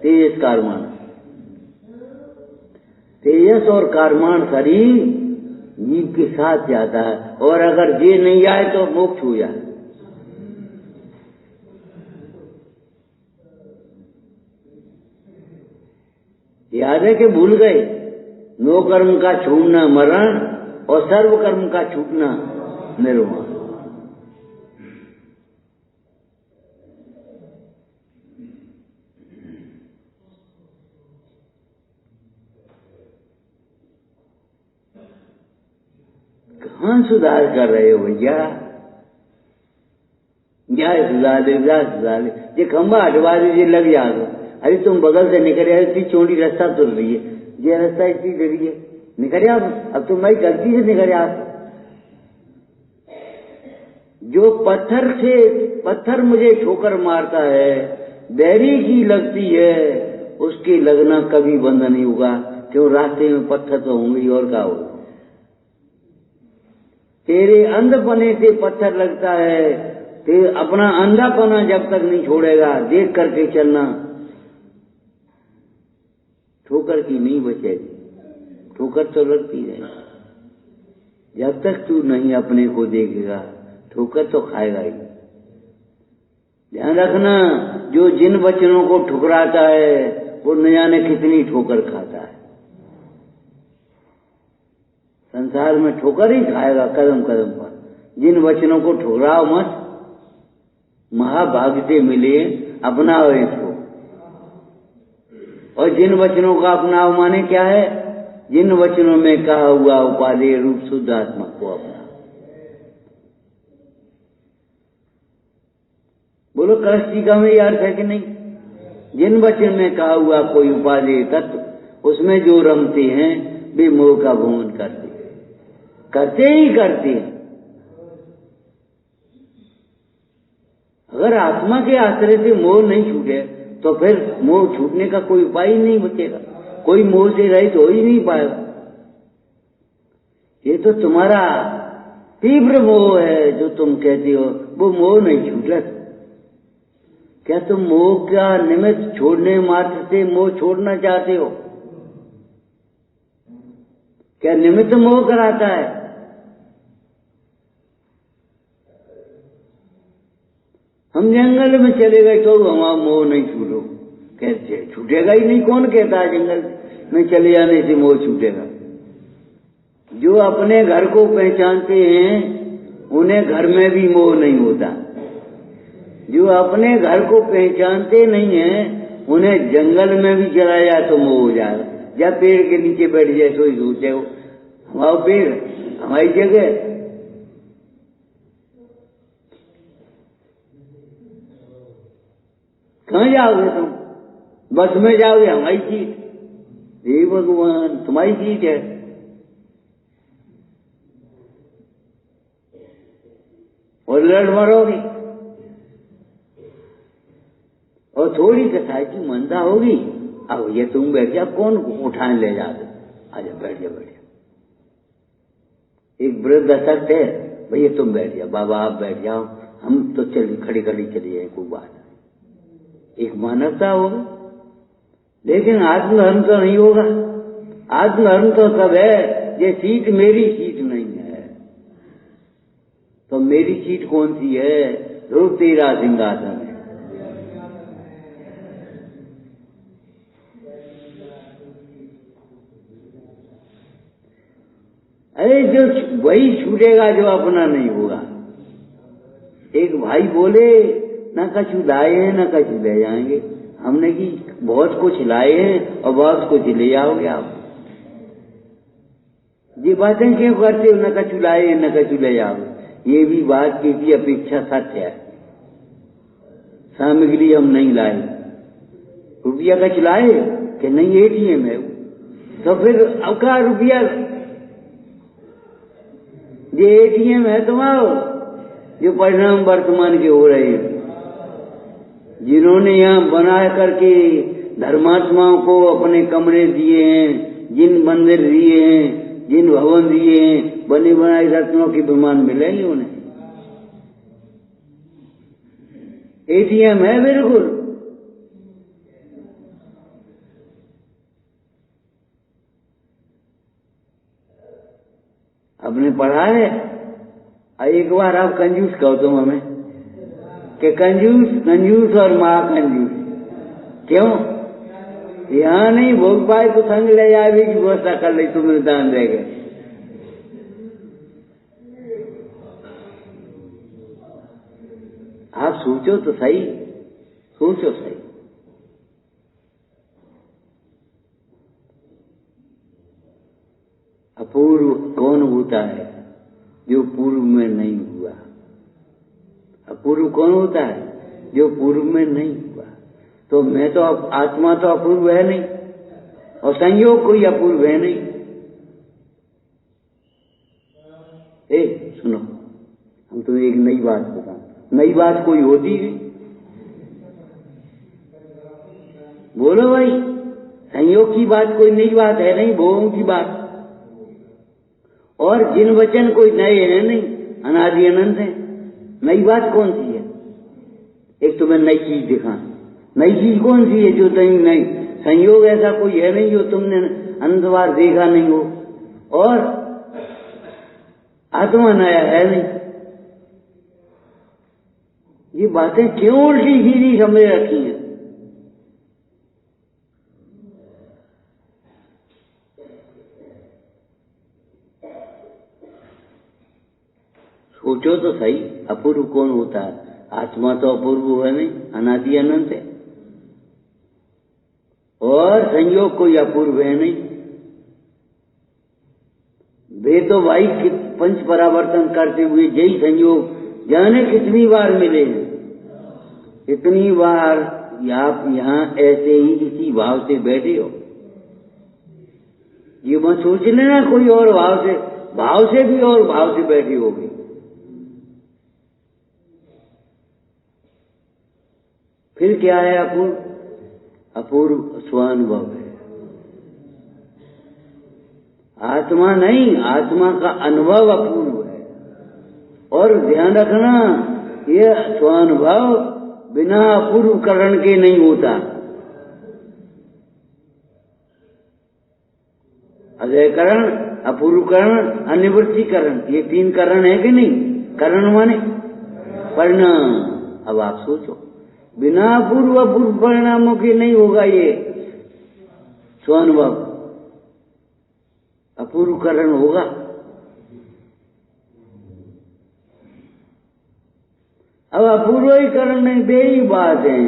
तेजस कारमान। तेजस और कारमान शरीर जीव के साथ जाता है, और अगर ये नहीं आए तो मोक्ष हो जाए। याद है कि भूल गए? नो कर्म का छूटना मरण, और सर्व कर्म का छूटना निर्वाण। कहाँ सुधार कर रहे हो भैया? क्या सुधार ले? ये खंबा हटवा दीजिए, लग जाओ। अरे तुम बगल से निकल आए, इतनी चौड़ी रास्ता तुल रही है, ये रास्ता इतनी डरी है, निकल आओ। अब तुम भाई गलती से निकल आओ। जो पत्थर मुझे ठोकर मारता है, बैरी की लगती है, उसकी लगना कभी बंद नहीं होगा। क्यों? रास्ते में पत्थर तो होंगे, और क्या होगा? तेरे अंधपने से पत्थर लगता है, तेरे अपना अंधापना जब तक नहीं छोड़ेगा, देख करके चलना, ठोकर की नहीं बचेगी। ठोकर तो लगती है, जब तक तू नहीं अपने को देखेगा, ठोकर तो खाएगा ही। ध्यान रखना, जो जिन वचनों को ठुकराता है वो न जाने कितनी ठोकर खाता है। संसार में ठोकर ही खाएगा कदम कदम पर। जिन वचनों को ठुकराओ मत, महाभाग्य से मिले, अपनाओ इसको। और जिन वचनों का अपनाओ माने क्या है? जिन वचनों में कहा हुआ उपादेय रूप शुद्ध आत्मा को अपना। बोलो कलश टीका में ये अर्थ है कि नहीं? जिन वचन में कहा हुआ कोई उपादेय तत्व, उसमें जो रमते हैं वे मोह का भ्रमण करते ही करते हैं। अगर आत्मा के आश्रय से मोह नहीं छूटे तो फिर मोह छूटने का कोई उपाय ही नहीं बचेगा। कोई मोह से रहित हो ही नहीं पाएगा। ये तो तुम्हारा तीव्र मोह है जो तुम कहते हो, वो मोह नहीं छूटा। क्या तुम मोह का निमित्त छोड़ने मात्र से मोह छोड़ना चाहते हो? क्या निमित्त मोह कराता है? हम जंगल में चले गए तो हमारा मोह नहीं छूटो, कैसे छूटेगा ही नहीं। कौन कहता है जंगल में चले जाने से मोह छूटेगा? जो अपने घर को पहचानते हैं उन्हें घर में भी मोह नहीं होता। जो अपने घर को पहचानते नहीं है उन्हें जंगल में भी चला जाए तो मोह हो जाएगा। या पेड़ के नीचे बैठ जाए तो ही सोचे हो हमारा पेड़ हमारी जगह। कहाँ जाओगे तुम? बस में जाओगे, हमारी सीट। हे भगवान, तुम्हारी सीट है। और लड़ मरोगी। और थोड़ी कसाई की मनता होगी, अब ये तुम बैठ जाओ, कौन उठाने ले जाते? आजा बैठ जा, बैठ जा। एक वृद्ध असक्त है, भैया तुम बैठ जाओ, बाबा आप बैठ जाओ, हम तो चल खड़ी खड़ी चली जाए, कोई बात नहीं। एक मानवता होगी, लेकिन आत्मधर्म तो नहीं होगा। आत्मधर्म तो सब है, ये सीट मेरी सीट नहीं है। तो मेरी सीट कौन सी है? रूप तेरा सिंहासन है। अरे जो वही छूटेगा जो अपना नहीं होगा। एक भाई बोले न कछु लाए हैं न कछु ले जाएंगे। हमने की बहुत कुछ लाए हैं और बहुत कुछ ले जाओगे आप। ये बातें क्यों करते हो? न कछु लाए न कछु ले जाओगे। ये भी बात की अपेक्षा सत्य है। सामग्री हम नहीं लाए, रुपया कछ लाए कि नहीं? एटीएम है तो फिर अब का रुपया? ये एटीएम है तुम्हारा जो परिणाम वर्तमान के हो रहे हैं। जिन्होंने यहाँ बना करके धर्मात्माओं को अपने कमरे दिए हैं, जिन मंदिर दिए हैं, जिन भवन दिए हैं, बने बनाए रत्नों के विमान मिले ही उन्हें। एटीएम है बिल्कुल। आपने पढ़ा है? एक बार आप कंजूस कहो तुम हमें कि कंजूस और महाकंजूस। क्यों? यहाँ नहीं भोग पाए तो संग ले जाए भी की व्यवस्था कर ली, तुम्हें दान देगा। आप सोचो तो सही, सोचो सही। अपूर्व कौन होता है जो पूर्व में नहीं हुआ। अपूर्व कौन होता है? जो पूर्व में नहीं हुआ। तो मैं तो आत्मा तो अपूर्व है नहीं, और संयोग कोई अपूर्व है नहीं। सुनो, हम तो एक नई बात बताएं। नई बात कोई होती नहीं। बोलो भाई, संयोग की बात कोई नई बात है नहीं, भोगों की बात। और जिन वचन कोई नए हैं नहीं, अनादि अनंत है। नई बात कौन सी है? एक तुम्हें नई चीज दिखाएं। नई चीज कौन सी है जो तुम नहीं? संयोग ऐसा कोई है नहीं जो तुमने अनंतवार देखा नहीं हो, और आत्मा नया है नहीं। ये बातें क्यों उल्टी सीधी समझ रखी हैं? सोचो तो सही, अपूर्व कौन होता है? आत्मा तो अपूर्व है नहीं, अनादि अनंत है। और संयोग कोई अपूर्व है नहीं। वे तो भाई पंच परावर्तन करते हुए यही संयोग जाने कितनी बार मिले हैं। इतनी बार आप यहाँ ऐसे ही इसी भाव से बैठे हो। ये मत सोच लेना कोई और भाव से भी और भाव से बैठे होगे। फिर क्या है? अपूर्व स्वानुभव है। आत्मा नहीं, आत्मा का अनुभव अपूर्व है। और ध्यान रखना, यह स्वानुभव बिना अपूर्वकरण के नहीं होता। अजयकरण, अपूर्वकरण, अनिवृत्तिकरण, ये तीन करण है कि नहीं? करण माने परिणाम। अब आप सोचो, बिना अपूर्व परिणामों के नहीं होगा ये स्वानुभव। अपूर्वकरण होगा। अब अपूर्वीकरण नहीं, बेही बातें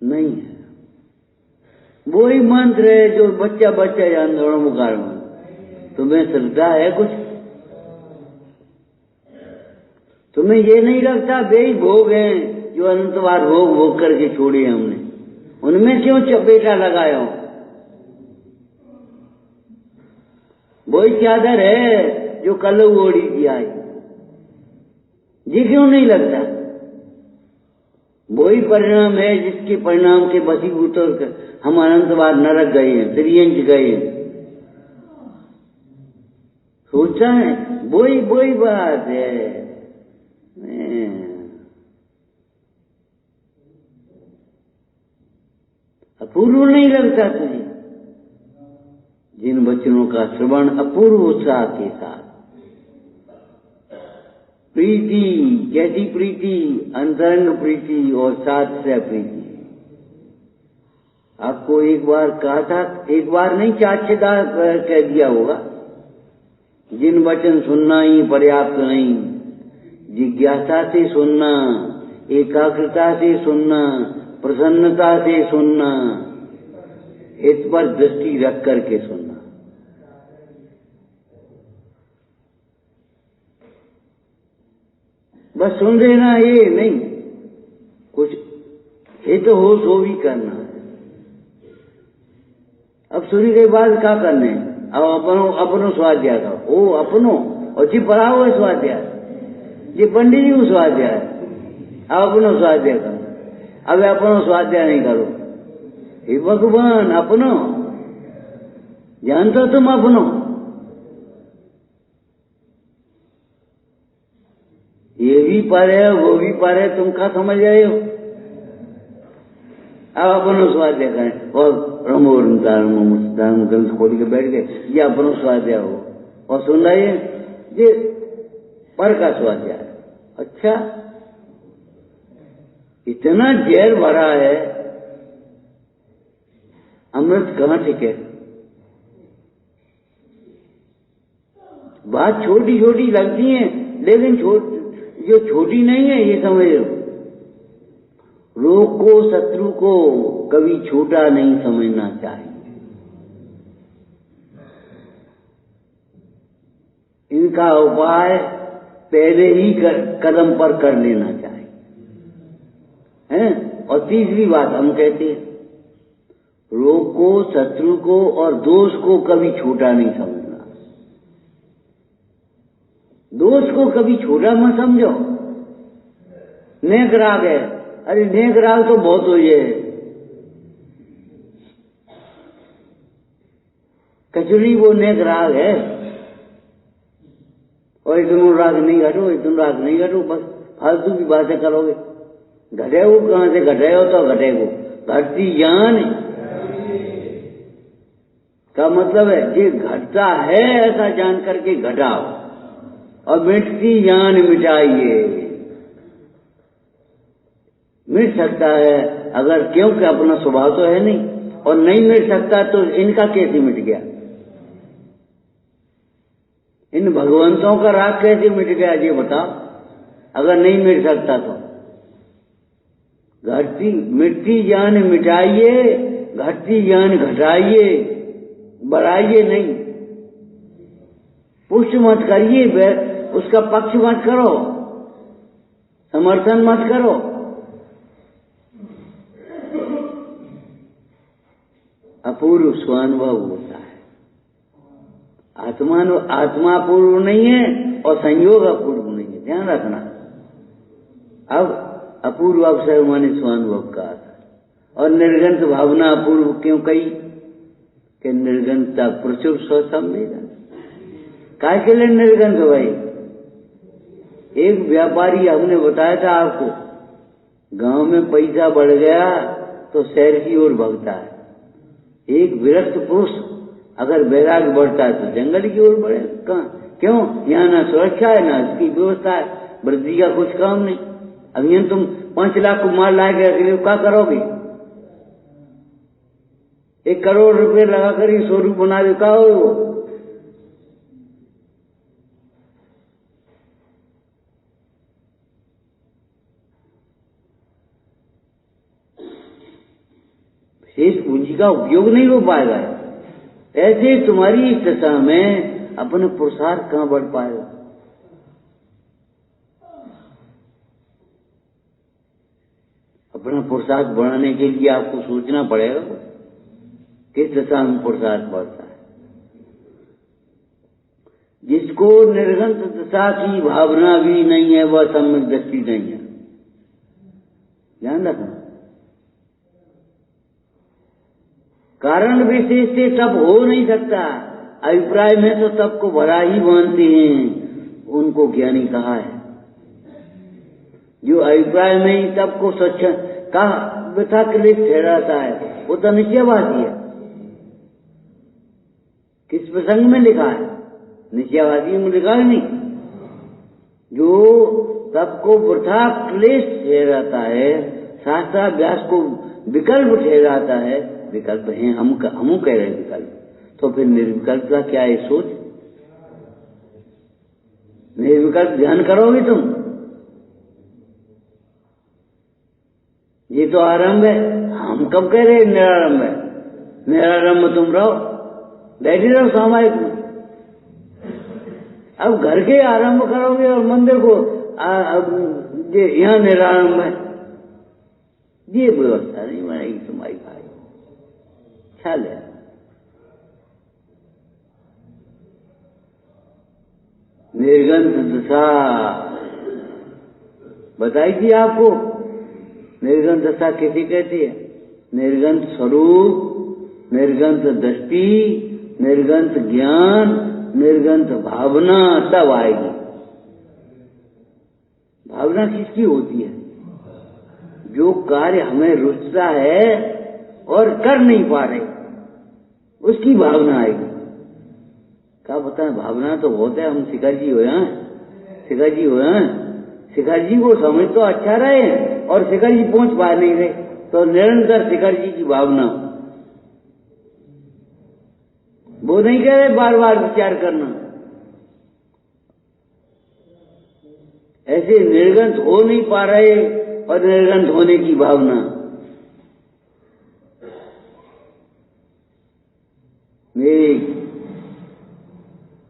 नहीं है। वही मंत्र है जो बच्चा जानता मुखार में। तुम्हें श्रद्धा है कुछ? तुम्हें ये नहीं लगता बेही भोग हैं जो अनंतवार भोग करके छोड़े हमने, उनमें क्यों चपेटा लगाया हो? वही चादर है जो कल ओढ़ी दिया है, ये क्यों नहीं लगता? वही परिणाम है जिसके परिणाम के वशीभूत होकर हम अनंतवार नरक गए हैं, त्रियंच गए हैं। सोचा है? वही बात है। अपूर्व नहीं लगता तुझे? जिन वचनों का श्रवण अपूर्व उत्साह के साथ, प्रीति, कैसी प्रीति? अंतरंग प्रीति और साथ से प्रीति। आपको एक बार कहा था, एक बार नहीं 4-6 बार कह दिया होगा, जिन वचन सुनना ही पर्याप्त नहीं, जिज्ञासा से सुनना, एकाग्रता से सुनना, प्रसन्नता से सुनना, हित पर दृष्टि रख करके सुनना। बस सुन लेना ये नहीं, कुछ हित हो सो भी करना है। अब सुनी के बाद क्या करने? अब अपनो स्वाध्याय का ओ अपनो, और जी पढ़ाओ है स्वाध्याय, जी पंडित जी को स्वाध्याय, अब अपनो स्वाध्याय करो। अब अपनो स्वाध्याय नहीं करो, हे भगवान अपनो जानते हो तुम? अपनो ये भी पर है, वो भी पर है, तुम क्या समझ रहे हो? अब अपनो स्वाध्याय करें और धर्म ग्रंथ खोल के बैठ गए, ये अपनो स्वाध्याय हो और सुन रहे हैं ये पर का स्वाध्याय। अच्छा, इतना जहर भरा है, अमृत कहां टिके? बात छोटी छोटी लगती है, लेकिन जो छोटी नहीं है ये समझ लो। रोग को, शत्रु को कभी छोटा नहीं समझना चाहिए। इनका उपाय पहले ही कदम पर कर लेना चाहिए, हैं? और तीसरी बात हम कहते हैं, रोग को, शत्रु को और दोष को कभी छोटा नहीं समझना। दोष को कभी छोटा मत समझो। नेक राग है, अरे नेक राग तो बहुत हो ये कचरी, वो नेक राग है। और इतनो राग नहीं घटो, इतनो राग नहीं घटो, बस फालतू की बातें करोगे। घटे वो कहां से घटे हो, तो घटे वो घटती जान का मतलब है ये घटता है ऐसा जान करके घटाओ, और मिटती जान मिटाइए। मिट सकता है अगर, क्योंकि अपना स्वभाव तो है नहीं, और नहीं मिट सकता तो इनका कैसे मिट गया? इन भगवंतों का राग कैसे मिट गया ये बताओ, अगर नहीं मिट सकता तो? घटती मिटती जान मिटाइए, घटती जान घटाइए, बढ़ाइए नहीं। पुष्ट मत करिए, उसका पक्ष मत करो, समर्थन मत करो। अपूर्व स्वानुभव होता है। आत्मा अपूर्व नहीं है और संयोग अपूर्व नहीं है, ध्यान रखना। अब अपूर्व अवसर माने स्वानुभव का अर्थ। और निर्गंत भावना अपूर्व क्यों कही? कि निर्गंतता प्रचुर स्वसंवेदन। काय के लिए निर्गंत भाई? एक व्यापारी, हमने बताया था आपको, गांव में पैसा बढ़ गया तो शहर की ओर भागता है। एक विरक्त पुरुष अगर वैराग बढ़ता है तो जंगल की ओर बढ़े। कहाँ? क्यों? यहाँ ना सुरक्षा है ना इसकी व्यवस्था है, वृद्धि का कुछ काम नहीं। अभी तुम 5 लाख को मार ला के अकेले क्या करोगे? 1 करोड़ रुपए लगाकर ही स्वरूप बना दे, क्या हो वो? शेष पूंजी का उपयोग नहीं हो पाएगा। ऐसे तुम्हारी दशा में अपने पुरुषार्थ कहां बढ़ पाएगा? अपना पुरुषार्थ बढ़ाने के लिए आपको सोचना पड़ेगा किस दशा में पुरुषार्थ बढ़ता है। जिसको निर्गंत दशा की भावना भी नहीं है वह सम्यक दृष्टि नहीं है, ध्यान रखना। कारण विशेष से तब हो नहीं सकता। अभिप्राय में तो तब को भरा ही मानते हैं, उनको ज्ञानी कहा है। जो अभिप्राय में ही तब को स्वच्छ कहा व्यथा क्लेश ठहराता है वो तो निश्चयवादी है। किस प्रसंग में लिखा है? निश्चयवादी में लिखा है नहीं। जो तब को वृथा क्लेश ठहराता है, शास्त्राभ्यास को विकल्प ठहराता है, विकल्प है हम कह रहे हैं विकल्प, तो फिर निर्विकल्प का क्या है सोच? निर्विकल्प ध्यान करोगे तुम? ये तो आरंभ है। हम कब कह रहे हैं निरारंभ है? निरारंभ तुम रहो, बैठी रहो सामायिक में। अब घर के आरंभ करोगे और मंदिर को यहाँ निरारंभ है, ये व्यवस्था नहीं बनेगी तुम्हारी भाई। ख्याल है? निर्गंत दशा बताई थी आपको। निर्गंत दशा किसे कहती है? निर्गंत स्वरूप, निर्गंत दृष्टि, निर्गंत ज्ञान, निर्गंत भावना तब आएगी। भावना किसकी होती है? जो कार्य हमें रुचता है और कर नहीं पा रहे, उसकी भावना आएगी। क्या पता है, भावना तो बहुत है। हम शिखर जी हो हैं, शिखर जी हो हैं, शिखर जी को समझ तो अच्छा रहे हैं और शिखर जी पहुंच पा नहीं रहे, तो निरंतर शिखर जी की भावना। वो नहीं कह रहे बार बार विचार करना। ऐसे निर्गंत हो नहीं पा रहे और निर्गंत होने की भावना।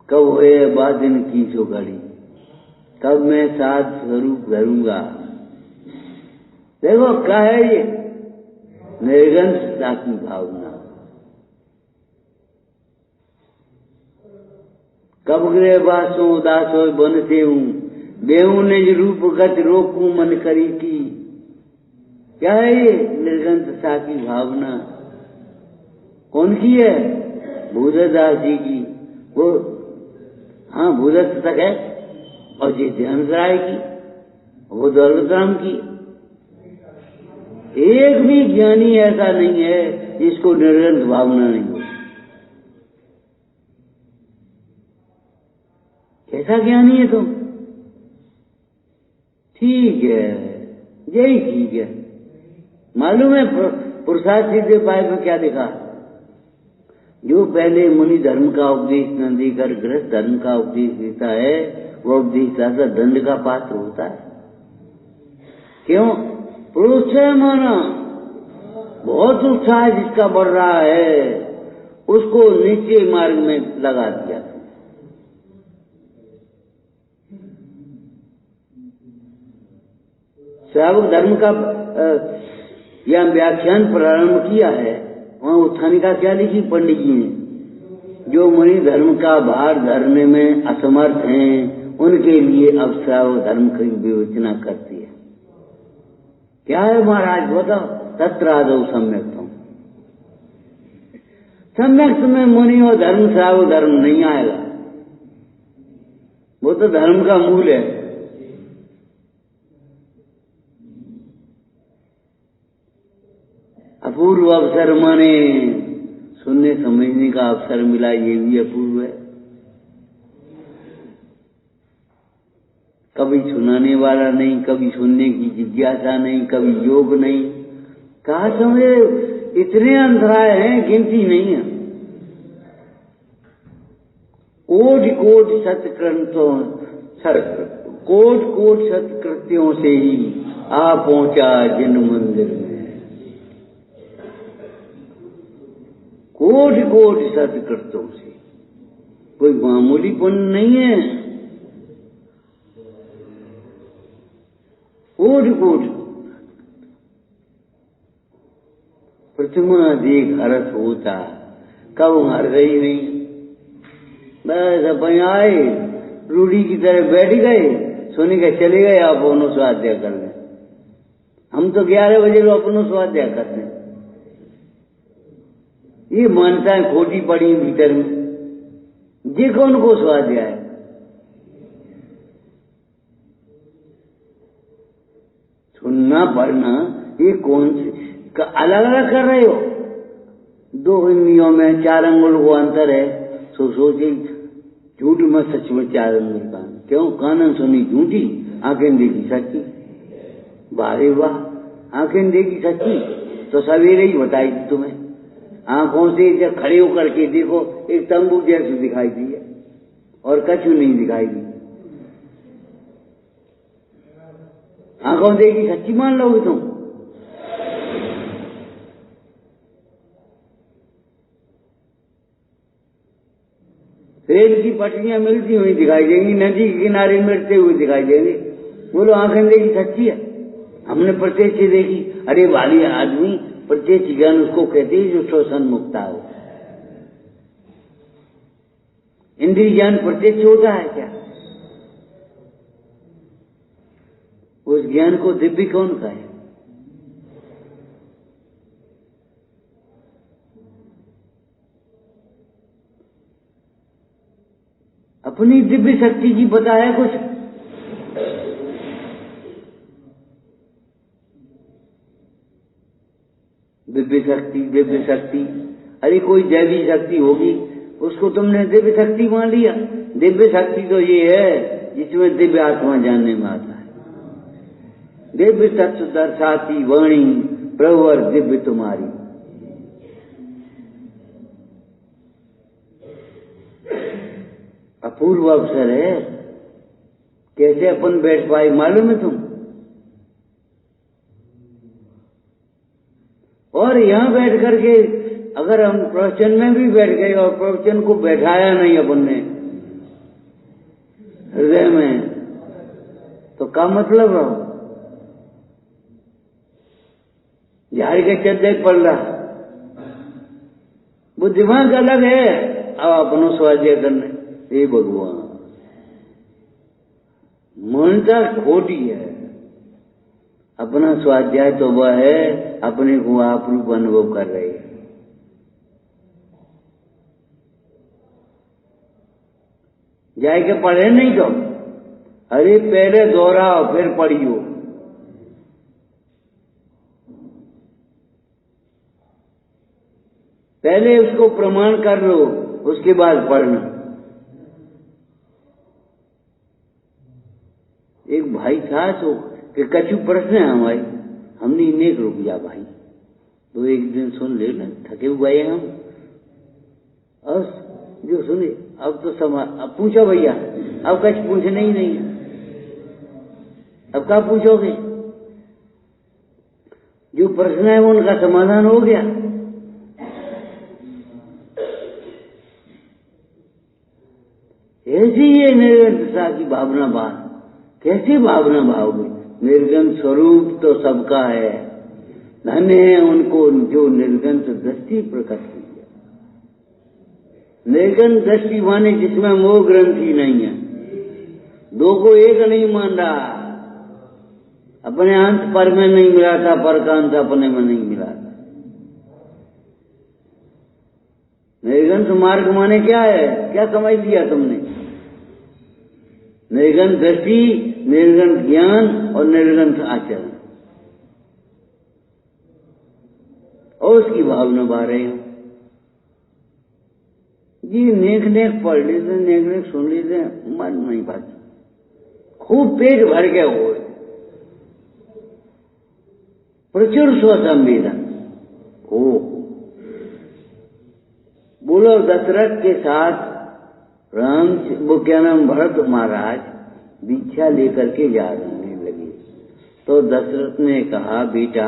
कब होए बादन की सो घड़ी, कब मैं साध स्वरूप धरूंगा। देखो क्या है ये निर्गंधता की भावना। कब गृह वासों उदास हो बन से हूं, बेहू निज रूप गत रोकू मन करी की। क्या है ये निर्गंधता की भावना? कौन की है? भूदेवदास जी की। वो हाँ भूदत्त तक है, और जी ध्यान राय की, वो दौलतराम की। एक भी ज्ञानी ऐसा नहीं है जिसको निर्गंध भावना नहीं हो। कैसा ज्ञानी है तुम? ठीक है, यही ठीक है। मालूम है पुरुषार्थ सिद्धि उपाय में क्या लिखा? जो पहले मुनि धर्म का उपदेश न देकर गृहस्थ धर्म का उपदेश देता है, वह उपदेश दाता दंड का पात्र होता है। क्यों? प्रोत्साह माना, बहुत उत्साह जिसका बढ़ रहा है उसको नीचे मार्ग में लगा दिया। श्रावक धर्म का या व्याख्यान प्रारंभ किया है, वहां उत्थानिका क्या लिखी पंडित जी ने? जो मुनि धर्म का भार धरने में असमर्थ हैं उनके लिए अब श्रावक धर्म की विवेचना करती है। क्या है महाराज बताओ? तत्रादौ सम्यक्तम। सम्यक्त में मुनि और धर्म श्रावक धर्म नहीं आएगा, वो तो धर्म का मूल है। अपूर्व अवसर माने सुनने समझने का अवसर मिला, ये भी अपूर्व है। कभी सुनाने वाला नहीं, कभी सुनने की जिज्ञासा नहीं, कभी योग नहीं। कहा समझे इतने अंतराय हैं गिनती नहीं है। कोटि कोटि सत्कृत्यों कोटि सत्कृत्यों से ही आ पहुंचा जिन मंदिर में। कोटि कोटि सत्कृत्यों से, कोई मामूली पुण्य नहीं है। कोटि कोटि प्रतिमा देख हरस होता, कब हर गई नहीं। बस अपन आए रूढ़ी की तरह बैठ गए, सोने के चले गए, आप अपनो स्वाध्याय करने। हम तो 11 बजे लो अपनो स्वाध्याय करते हैं। ये मान्यताएं खोटी पड़ी भीतर में, ये कौन को स्वाध्याय? सुनना पढ़ना ये कौन से अलग अलग कर रहे हो? 2 इंद्रियों में 4 अंगुल को अंतर है, तो सोचे झूठ में सच में 4 अंगुल का। क्यों? कानन सुनी झूठी, आंखें देखी सच्ची। वाह वाह, आंखें देखी सच्ची तो सवेरे ही बताई थी तुम्हें। आंखों से जब खड़े होकर के देखो, एक तंबू जैसे दिखाई दी है और कछु नहीं दिखाई दी। आंखों देखी सच्ची मान लोगे तुम? रेल की पटरियां मिलती हुई दिखाई देंगी, नदी के किनारे मिलते हुए दिखाई देंगे। बोलो आंखें देखी सच्ची है? हमने प्रत्यक्ष देखी। अरे वाली आदमी, प्रत्यक्ष ज्ञान उसको कहते हैं जो शोषण मुक्ता हो। इंद्रिय ज्ञान प्रत्यक्ष होता है क्या? उस ज्ञान को दिव्य कौन कहे? अपनी दिव्य शक्ति की बताया कुछ? दिव्य शक्ति, दिव्य शक्ति। अरे कोई दैवी शक्ति होगी, उसको तुमने दिव्य शक्ति मान लिया। दिव्य शक्ति तो ये है जिसमें दिव्य आत्मा जानने में आता है। दिव्य तत्व दर्शाती वाणी प्रवर दिव्य तुम्हारी। अपूर्व अवसर है। कैसे अपन बैठ पाए मालूम है तुम? और यहां बैठ करके अगर हम प्रवचन में भी बैठ गए और प्रवचन को बैठाया नहीं अपन ने, हृदय में, तो क्या मतलब रहो? झाड़ के चद्दे पड़ रहा, वो दिमाग अलग है। अब अपनो स्वाध्याय करने, हे भगवान, मानता खोटी है। अपना स्वाध्याय तो वह है अपने को आप रूप अनुभव कर रही है। जाए के पढ़े नहीं तो, अरे पहले दोहराओ फिर पढ़ियो। पहले उसको प्रमाण कर लो, उसके बाद पढ़ना। एक भाई था तो कि कछु प्रश्न है हमारे, हमने इन्हें रुक जा भाई, तो एक दिन सुन ले ना, थके हुए हम। और जो सुने अब तो अब पूछो भैया, अब कुछ पूछना ही नहीं, अब क्या पूछोगे? जो प्रश्न है वो उनका समाधान हो गया। ऐसी ये निर्गुणता की भावना बात, कैसी भावना भावोगे? निर्गुण स्वरूप तो सबका है, धन्य है उनको जो निर्गुण दृष्टि प्रकट की है। निर्गुण दृष्टि माने जिसमें मोह ग्रंथि नहीं है, दो को एक नहीं मान रहा, अपने अंत पर में नहीं मिला था, पर का अंत अपने में नहीं मिला था। निर्गुण मार्ग माने क्या है? क्या समझ लिया तुमने? निर्गुण दृष्टि, निर्गुण ज्ञान और निर्गुण आचरण, और उसकी भावना बा रहे हो जी। नेक नेक पढ़ लेते, नेक नेक सुन लेते, मन नहीं पाती, खूब पेट भर के हो, प्रचुर स्वसंवेदन हो। बोलो दशरथ के साथ राम, वो क्या नाम, भरत महाराज दीक्षा लेकर के जाने लगे, तो दशरथ ने कहा बेटा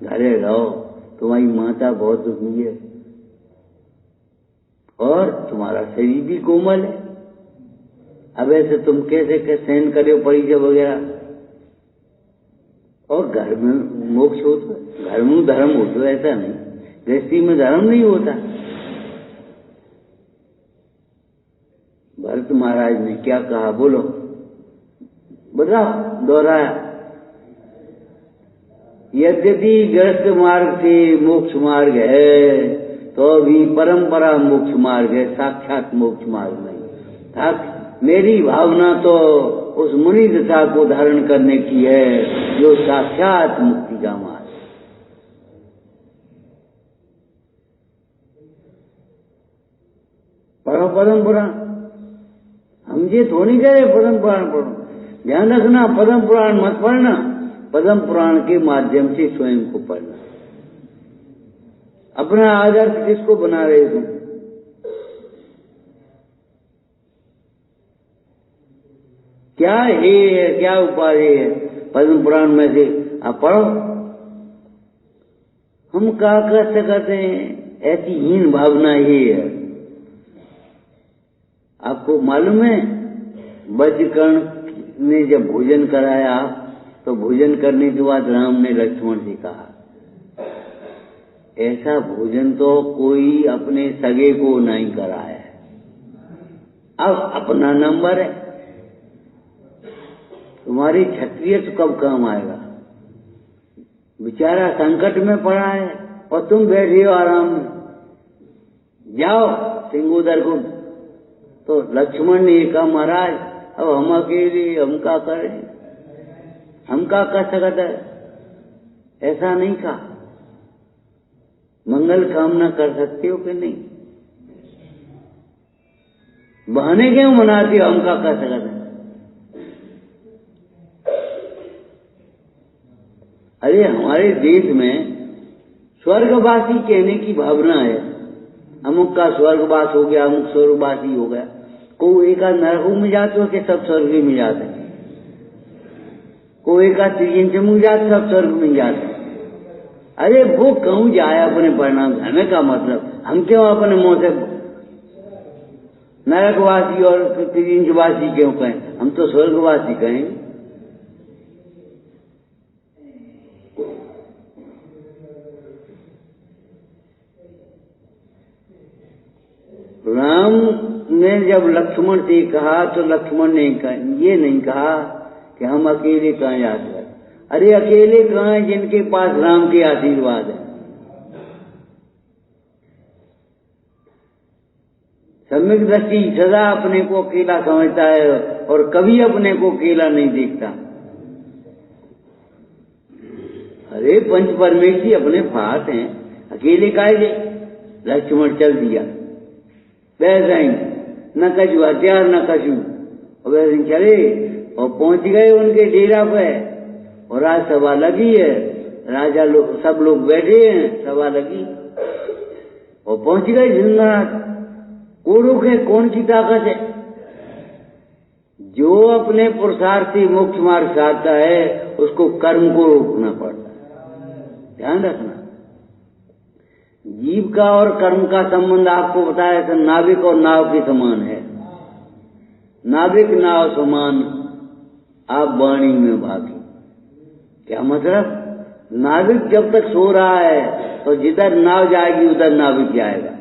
घरे रहो, तुम्हारी माता बहुत दुखी है और तुम्हारा शरीर भी कोमल है, अब ऐसे तुम कैसे सहन करे परीक्षा वगैरह, और घर में मोक्ष हो तो, घर में धर्म हो तो, ऐसा नहीं, गृहस्थी में धर्म नहीं होता। भरत महाराज ने क्या कहा? बोलो, बताओ, दोहराया। यद्यपि गृहस्थ मार्ग से मोक्ष मार्ग है, तो भी परंपरा मोक्ष मार्ग है, साक्षात मोक्ष मार्ग नहीं। मेरी भावना तो उस मुनि दशा को धारण करने की है जो साक्षात मुक्ति का मार्ग। पढ़ो पद्म पुराण, हम ये थोड़ी कह पद्म पुराण पढ़ो, ध्यान रखना, पद्म पुराण मत पढ़ना, पद्म पुराण के माध्यम से स्वयं को पढ़ना। अपना आदर्श किसको बना रहे तुम? क्या है, क्या उपाधि है पद्म पुराण में से? आप पढ़ो। हम क्या कर सकते हैं? ऐसी हीन भावना ही है। आपको मालूम है वज्रकर्ण ने जब भोजन कराया तो भोजन करने के बाद राम ने लक्ष्मण से कहा, ऐसा भोजन तो कोई अपने सगे को नहीं कराया है, अब अपना नंबर है, तुम्हारी क्षत्रिय तो कब काम आएगा? बेचारा संकट में पड़ा है और तुम बैठे हो आराम में, जाओ सिंगोदर को। तो लक्ष्मण ने कहा महाराज अब हम अकेले, हम क्या करें, हम क्या कर सकते? ऐसा नहीं कहा, मंगल कामना कर सकते हो कि नहीं? बहाने क्यों मनाते हो? हम क्या कर सकते? अरे हमारे देश में स्वर्गवासी कहने की भावना है, अमुक का स्वर्गवास हो गया, अमुक स्वर्गवासी हो गया। कोई एक नरक में जाते हो कि सब स्वर्ग में जाते हैं, कोई एक तीन चमुक जाते सब स्वर्ग में जाते हैं। अरे वो कहूं जाए अपने परिणाम, हमें का मतलब, हम क्यों अपने मुंह से नरकवासी और त्रिंजवासी क्यों कहें, हम तो स्वर्गवासी कहें। राम ने जब लक्ष्मण से कहा तो लक्ष्मण ने ये नहीं कहा कि हम अकेले कहाँ जाते हैं। अरे अकेले कहाँ हैं जिनके पास राम के आशीर्वाद है। सम्यक दृष्टि सदा अपने को अकेला समझता है और कभी अपने को अकेला नहीं देखता। अरे पंच परमेश्वरी अपने पास हैं, अकेले काहे। लक्ष्मण चल दिया वैसे ही, न कछु हथियार न कछु, और वैसे ही चले और पहुंच गए उनके डेरा पे। और आज सभा लगी है, राजा लोग सब लोग बैठे हैं, सभा लगी और पहुंच गए झुंझुनाथ। को रोके, कौन की ताकत है। जो अपने पुरुषार्थ से मोक्ष मार्ग चाहता है उसको कर्म को रोकना पड़ता है, ध्यान रखना। जीव का और कर्म का संबंध आपको बताया था, नाविक और नाव के समान है। नाविक नाव समान आप वाणी में भागी। क्या मतलब, नाविक जब तक सो रहा है तो जिधर नाव जाएगी उधर नाविक जाएगा,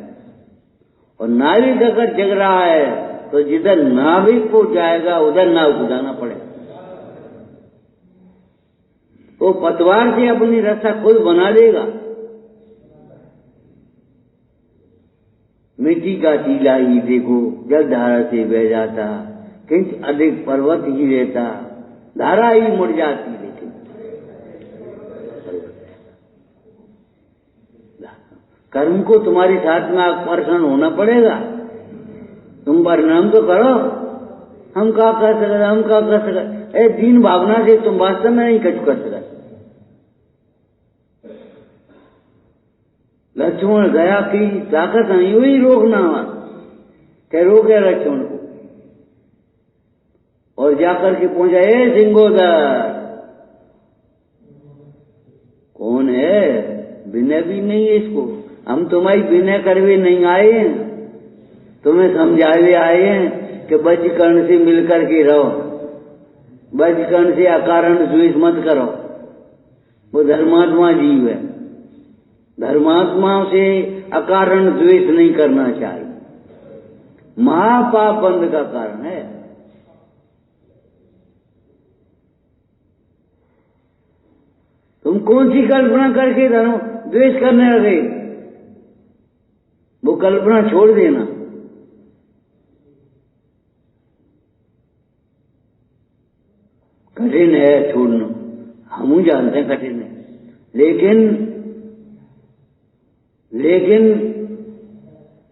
और नाविक अगर जग रहा है तो जिधर नाविक को जाएगा उधर नाव को जाना पड़ेगा। तो पतवार से अपनी रास्ता खुद बना लेगा। मिट्टी का टीला ही देखो जलधारा से बह जाता, किंच अधिक पर्वत ही रहता, धारा ही मुड़ जाती। लेकिन कर्म को तुम्हारे साथ में आकर्षण होना पड़ेगा। तुम परिणाम तो करो, हम क्या कर सकते, हम क्या कर सकते। दीन भावना से तुम वास्तव में नहीं कुछ कर सकते। लक्ष्मण गया कि ताकत नहीं हुई रोकना, क्या रोके लक्ष्मण को। और जाकर के पहुंचा, सिंगोदर कौन है, विनय भी नहीं है इसको। हम तुम्हारी विनय करवे नहीं आए हैं, तुम्हें समझावे आए हैं कि बचकर्ण से मिलकर के रहो, बचकर्ण से अकारण द्वेष मत करो। वो धर्मात्मा जीव है, धर्मात्माओं से अकारण द्वेष नहीं करना चाहिए, महापाप बंध का कारण है। तुम कौन सी कल्पना करके धर्म द्वेष करने लगे, वो कल्पना छोड़ देना। कठिन है छोड़ना, हम जानते हैं कठिन है, लेकिन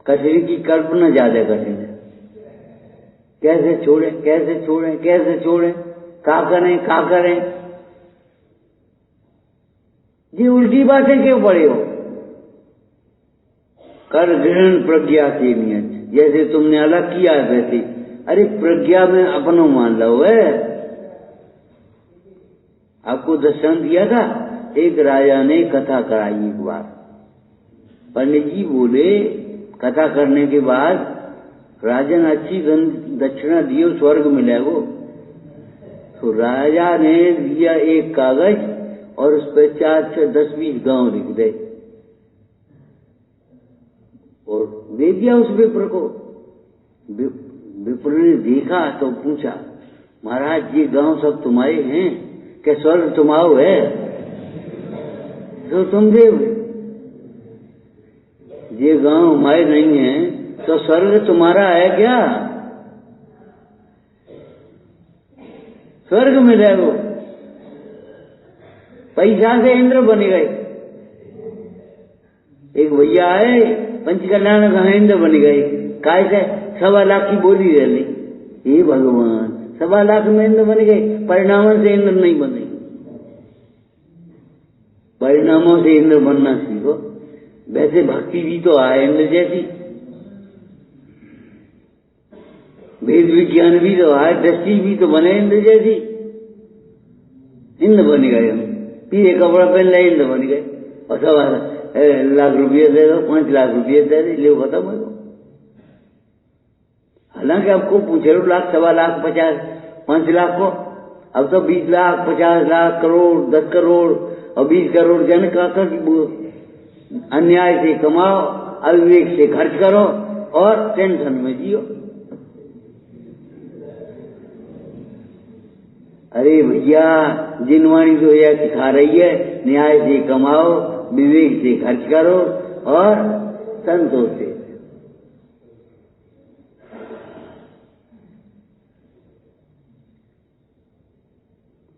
कठिन की कल्पना ज्यादा कठिन है। कैसे छोड़े, कैसे छोड़े, कैसे छोड़े, क्या करें, क्या करें। ये उल्टी बातें क्यों पड़े हो। कर ग्रहण प्रज्ञा से नियत, जैसे तुमने अलग किया है वैसे। अरे प्रज्ञा में अपनों मान लो है। आपको दर्शन दिया था, एक राजा ने कथा कराई एक बार। पंडित जी बोले कथा करने के बाद राजन अच्छी दक्षिणा दियो, स्वर्ग मिलेगो। तो राजा ने दिया एक कागज और उस पर 4-10-20 गांव लिख दे और दे दिया उस विप्र को। विप्र ने देखा तो पूछा, महाराज ये गांव सब तुम्हारे हैं क्या, स्वर्ग तुम्हारा है? तो तुम देव, ये गांव हमारे नहीं है तो स्वर्ग तुम्हारा है क्या? स्वर्ग में जाओ। पैसा से इंद्र बन गए। एक भैया आए पंचकल्याण का इंद्र बन गए, काय से 1.25 लाख की बोली रह ली। हे भगवान, 1.25 लाख में इंद्र बन गए, परिणामों से इंद्र नहीं बने। परिणामों से इंद्र बनना सीखो। वैसे भक्ति भी तो आए इंद्र जैसी, वेद विज्ञान भी तो आए, दृष्टि भी तो बने इंद्र जैसी। इंद्र बन गए हम, पीले कपड़ा पहन ले इंद्र बन गए। और 1.25 लाख रुपये दे दो, 5 लाख रुपये दे दे, ले खत्म हो। हालांकि आपको पूछे 1,00,000, 1,50,000, 5 लाख को, अब तो 20 लाख, 50 लाख, करोड़, 10 करोड़ और 20 करोड़ जन का अन्याय से कमाओ, अविवेक से खर्च करो और टेंशन में जियो। अरे भैया, जिनवाणी तो यह सिखा रही है, न्याय से कमाओ, विवेक से खर्च करो और संतोष से।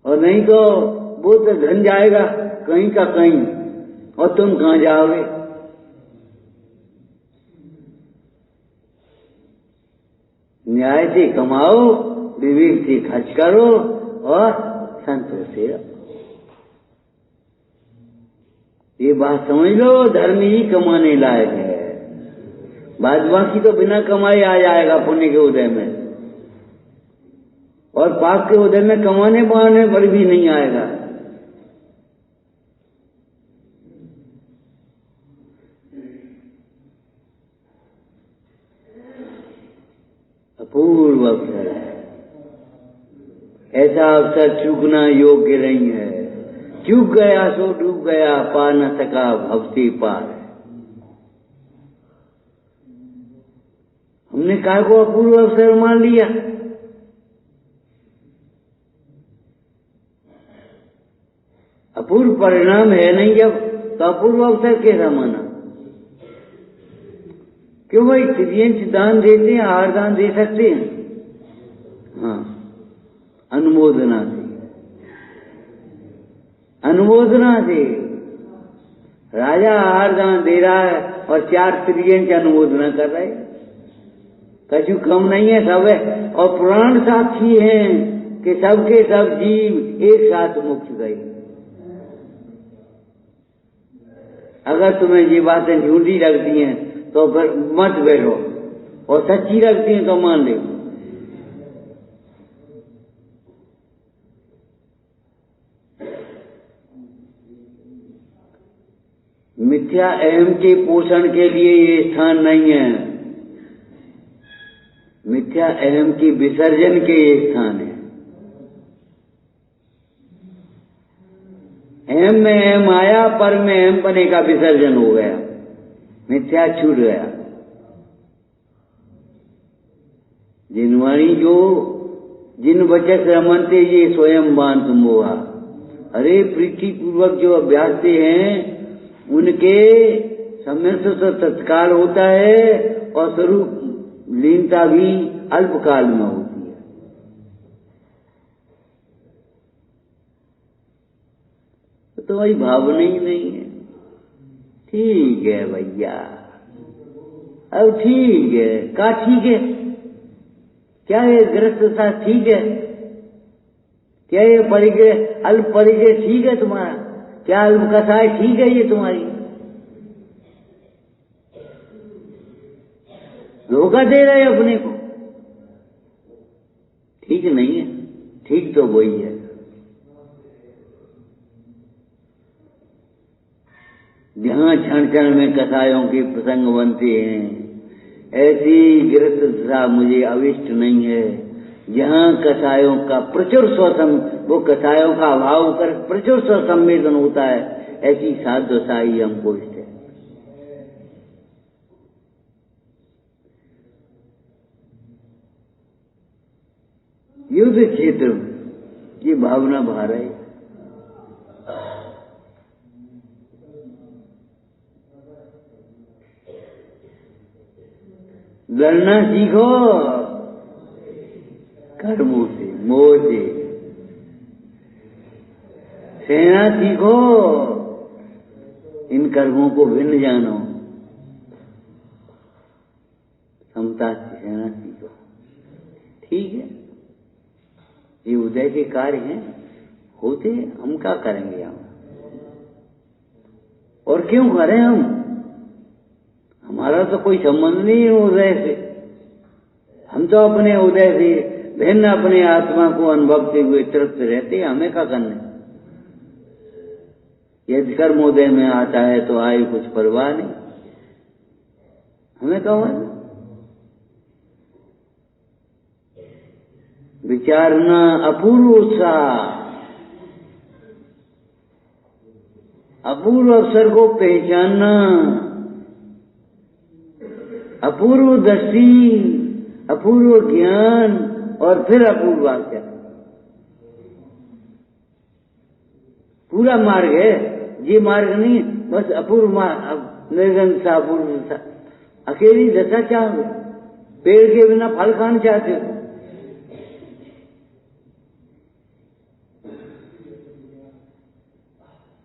और नहीं तो वो तो धन जाएगा कहीं का कहीं और तुम कहां जाओगे। न्याय से कमाओ, विवेक से खर्च करो और संतोष से रहो। ये बात समझ लो, धर्म ही कमाने लायक है। बाद बाकी तो बिना कमाए आ जाएगा पुण्य के उदय में, और पाप के उदय में कमाने बहाने पर भी नहीं आएगा। अपूर्व अवसर है, ऐसा अवसर चूकना योग्य नहीं है। चूक गया सो डूब गया, पा न सका भवती पार। हमने काय को अपूर्व अवसर मान लिया। अपूर्व परिणाम है नहीं जब, तो अपूर्व अवसर कैसा माना? क्यों भाई, त्रियंश दान देते हैं, आहार दान दे सकते हैं, हाँ, अनुमोदना से। अनुमोदना से राजा आहार दान दे रहा है और 4 त्रियंश अनुमोदना कर रहे, कछु कम नहीं है, सब है। और पुराण साक्षी हैं कि सबके सब जीव एक साथ मुक्त गए। अगर तुम्हें ये बातें झूठी लगती हैं तो फिर मत बैठो, और सच्ची लगती हैं तो मान ले। मिथ्या अहम के पोषण के लिए ये स्थान नहीं है, मिथ्या अहम के विसर्जन के ये स्थान है। अहम में अहम आया, पर में अहम पने का विसर्जन हो गया, मिथ्या छूट गया। जिनवाणी जो जिन वचस रमनते ये स्वयं बांध मोहा। अरे प्रीति पूर्वक जो अभ्यासते हैं उनके समय से तत्काल होता है और स्वरूप लीनता भी अल्पकाल में होती है। तो तुम्हारी भावना ही नहीं है। ठीक है भैया, अब ठीक है, का ठीक है? क्या ये गृहस्थता ठीक है? क्या ये परिग्रह अल्प परिग्रह ठीक है तुम्हारा? क्या अल्प कथाएं ठीक है ये तुम्हारी? धोखा दे रहे अपने को, ठीक नहीं है। ठीक तो वही है, जहां क्षण क्षण में कथायों के प्रसंग बनते हैं, ऐसी गृहस्थता मुझे अविष्ट नहीं है। जहां कथायों का प्रचुर वो कथायों का अभाव कर प्रचुर स्वसंवेदन होता है, ऐसी साधुता ही हमको इष्ट है। युद्ध क्षेत्र में ये भावना बाहर है। लड़ना सीखो कर्मों से, मोह से। सहना सीखो, इन कर्मों को भिन्न जानो। समता से सहना सीखो। ठीक है, ये उदय के कार्य हैं, होते हैं, हम क्या करेंगे हम? और क्यों करें हम? हमारा तो कोई संबंध नहीं है उदय से। हम तो अपने उदय से भिन्न अपने आत्मा को अनुभवते हुए तृप्त रहते हैं। हमें क्या करना? यदि कर्मोदय में आता है तो आए, कुछ परवाह नहीं, हमें क्या होगा? विचारना अपूर्व उत्साह, अपूर्व अवसर को पहचानना, अपूर्व दृष्टि, अपूर्व ज्ञान और फिर अपूर्व आचरण। पूरा मार्ग है, ये मार्ग नहीं बस अपूर्व मार्ग, निर्गन सा अपूर्व सा। अकेली दशा चाहोगे, पेड़ के बिना फल खाना चाहते हो।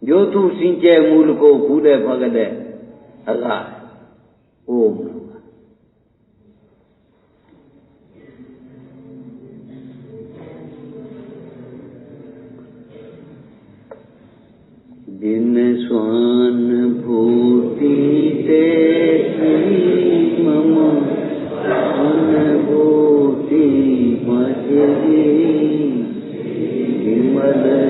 जो तू सिंचे मूल को कूदे भगदे आकाश। ओम जिन स्वान भूति ते मम अनुभूति मजरी विमल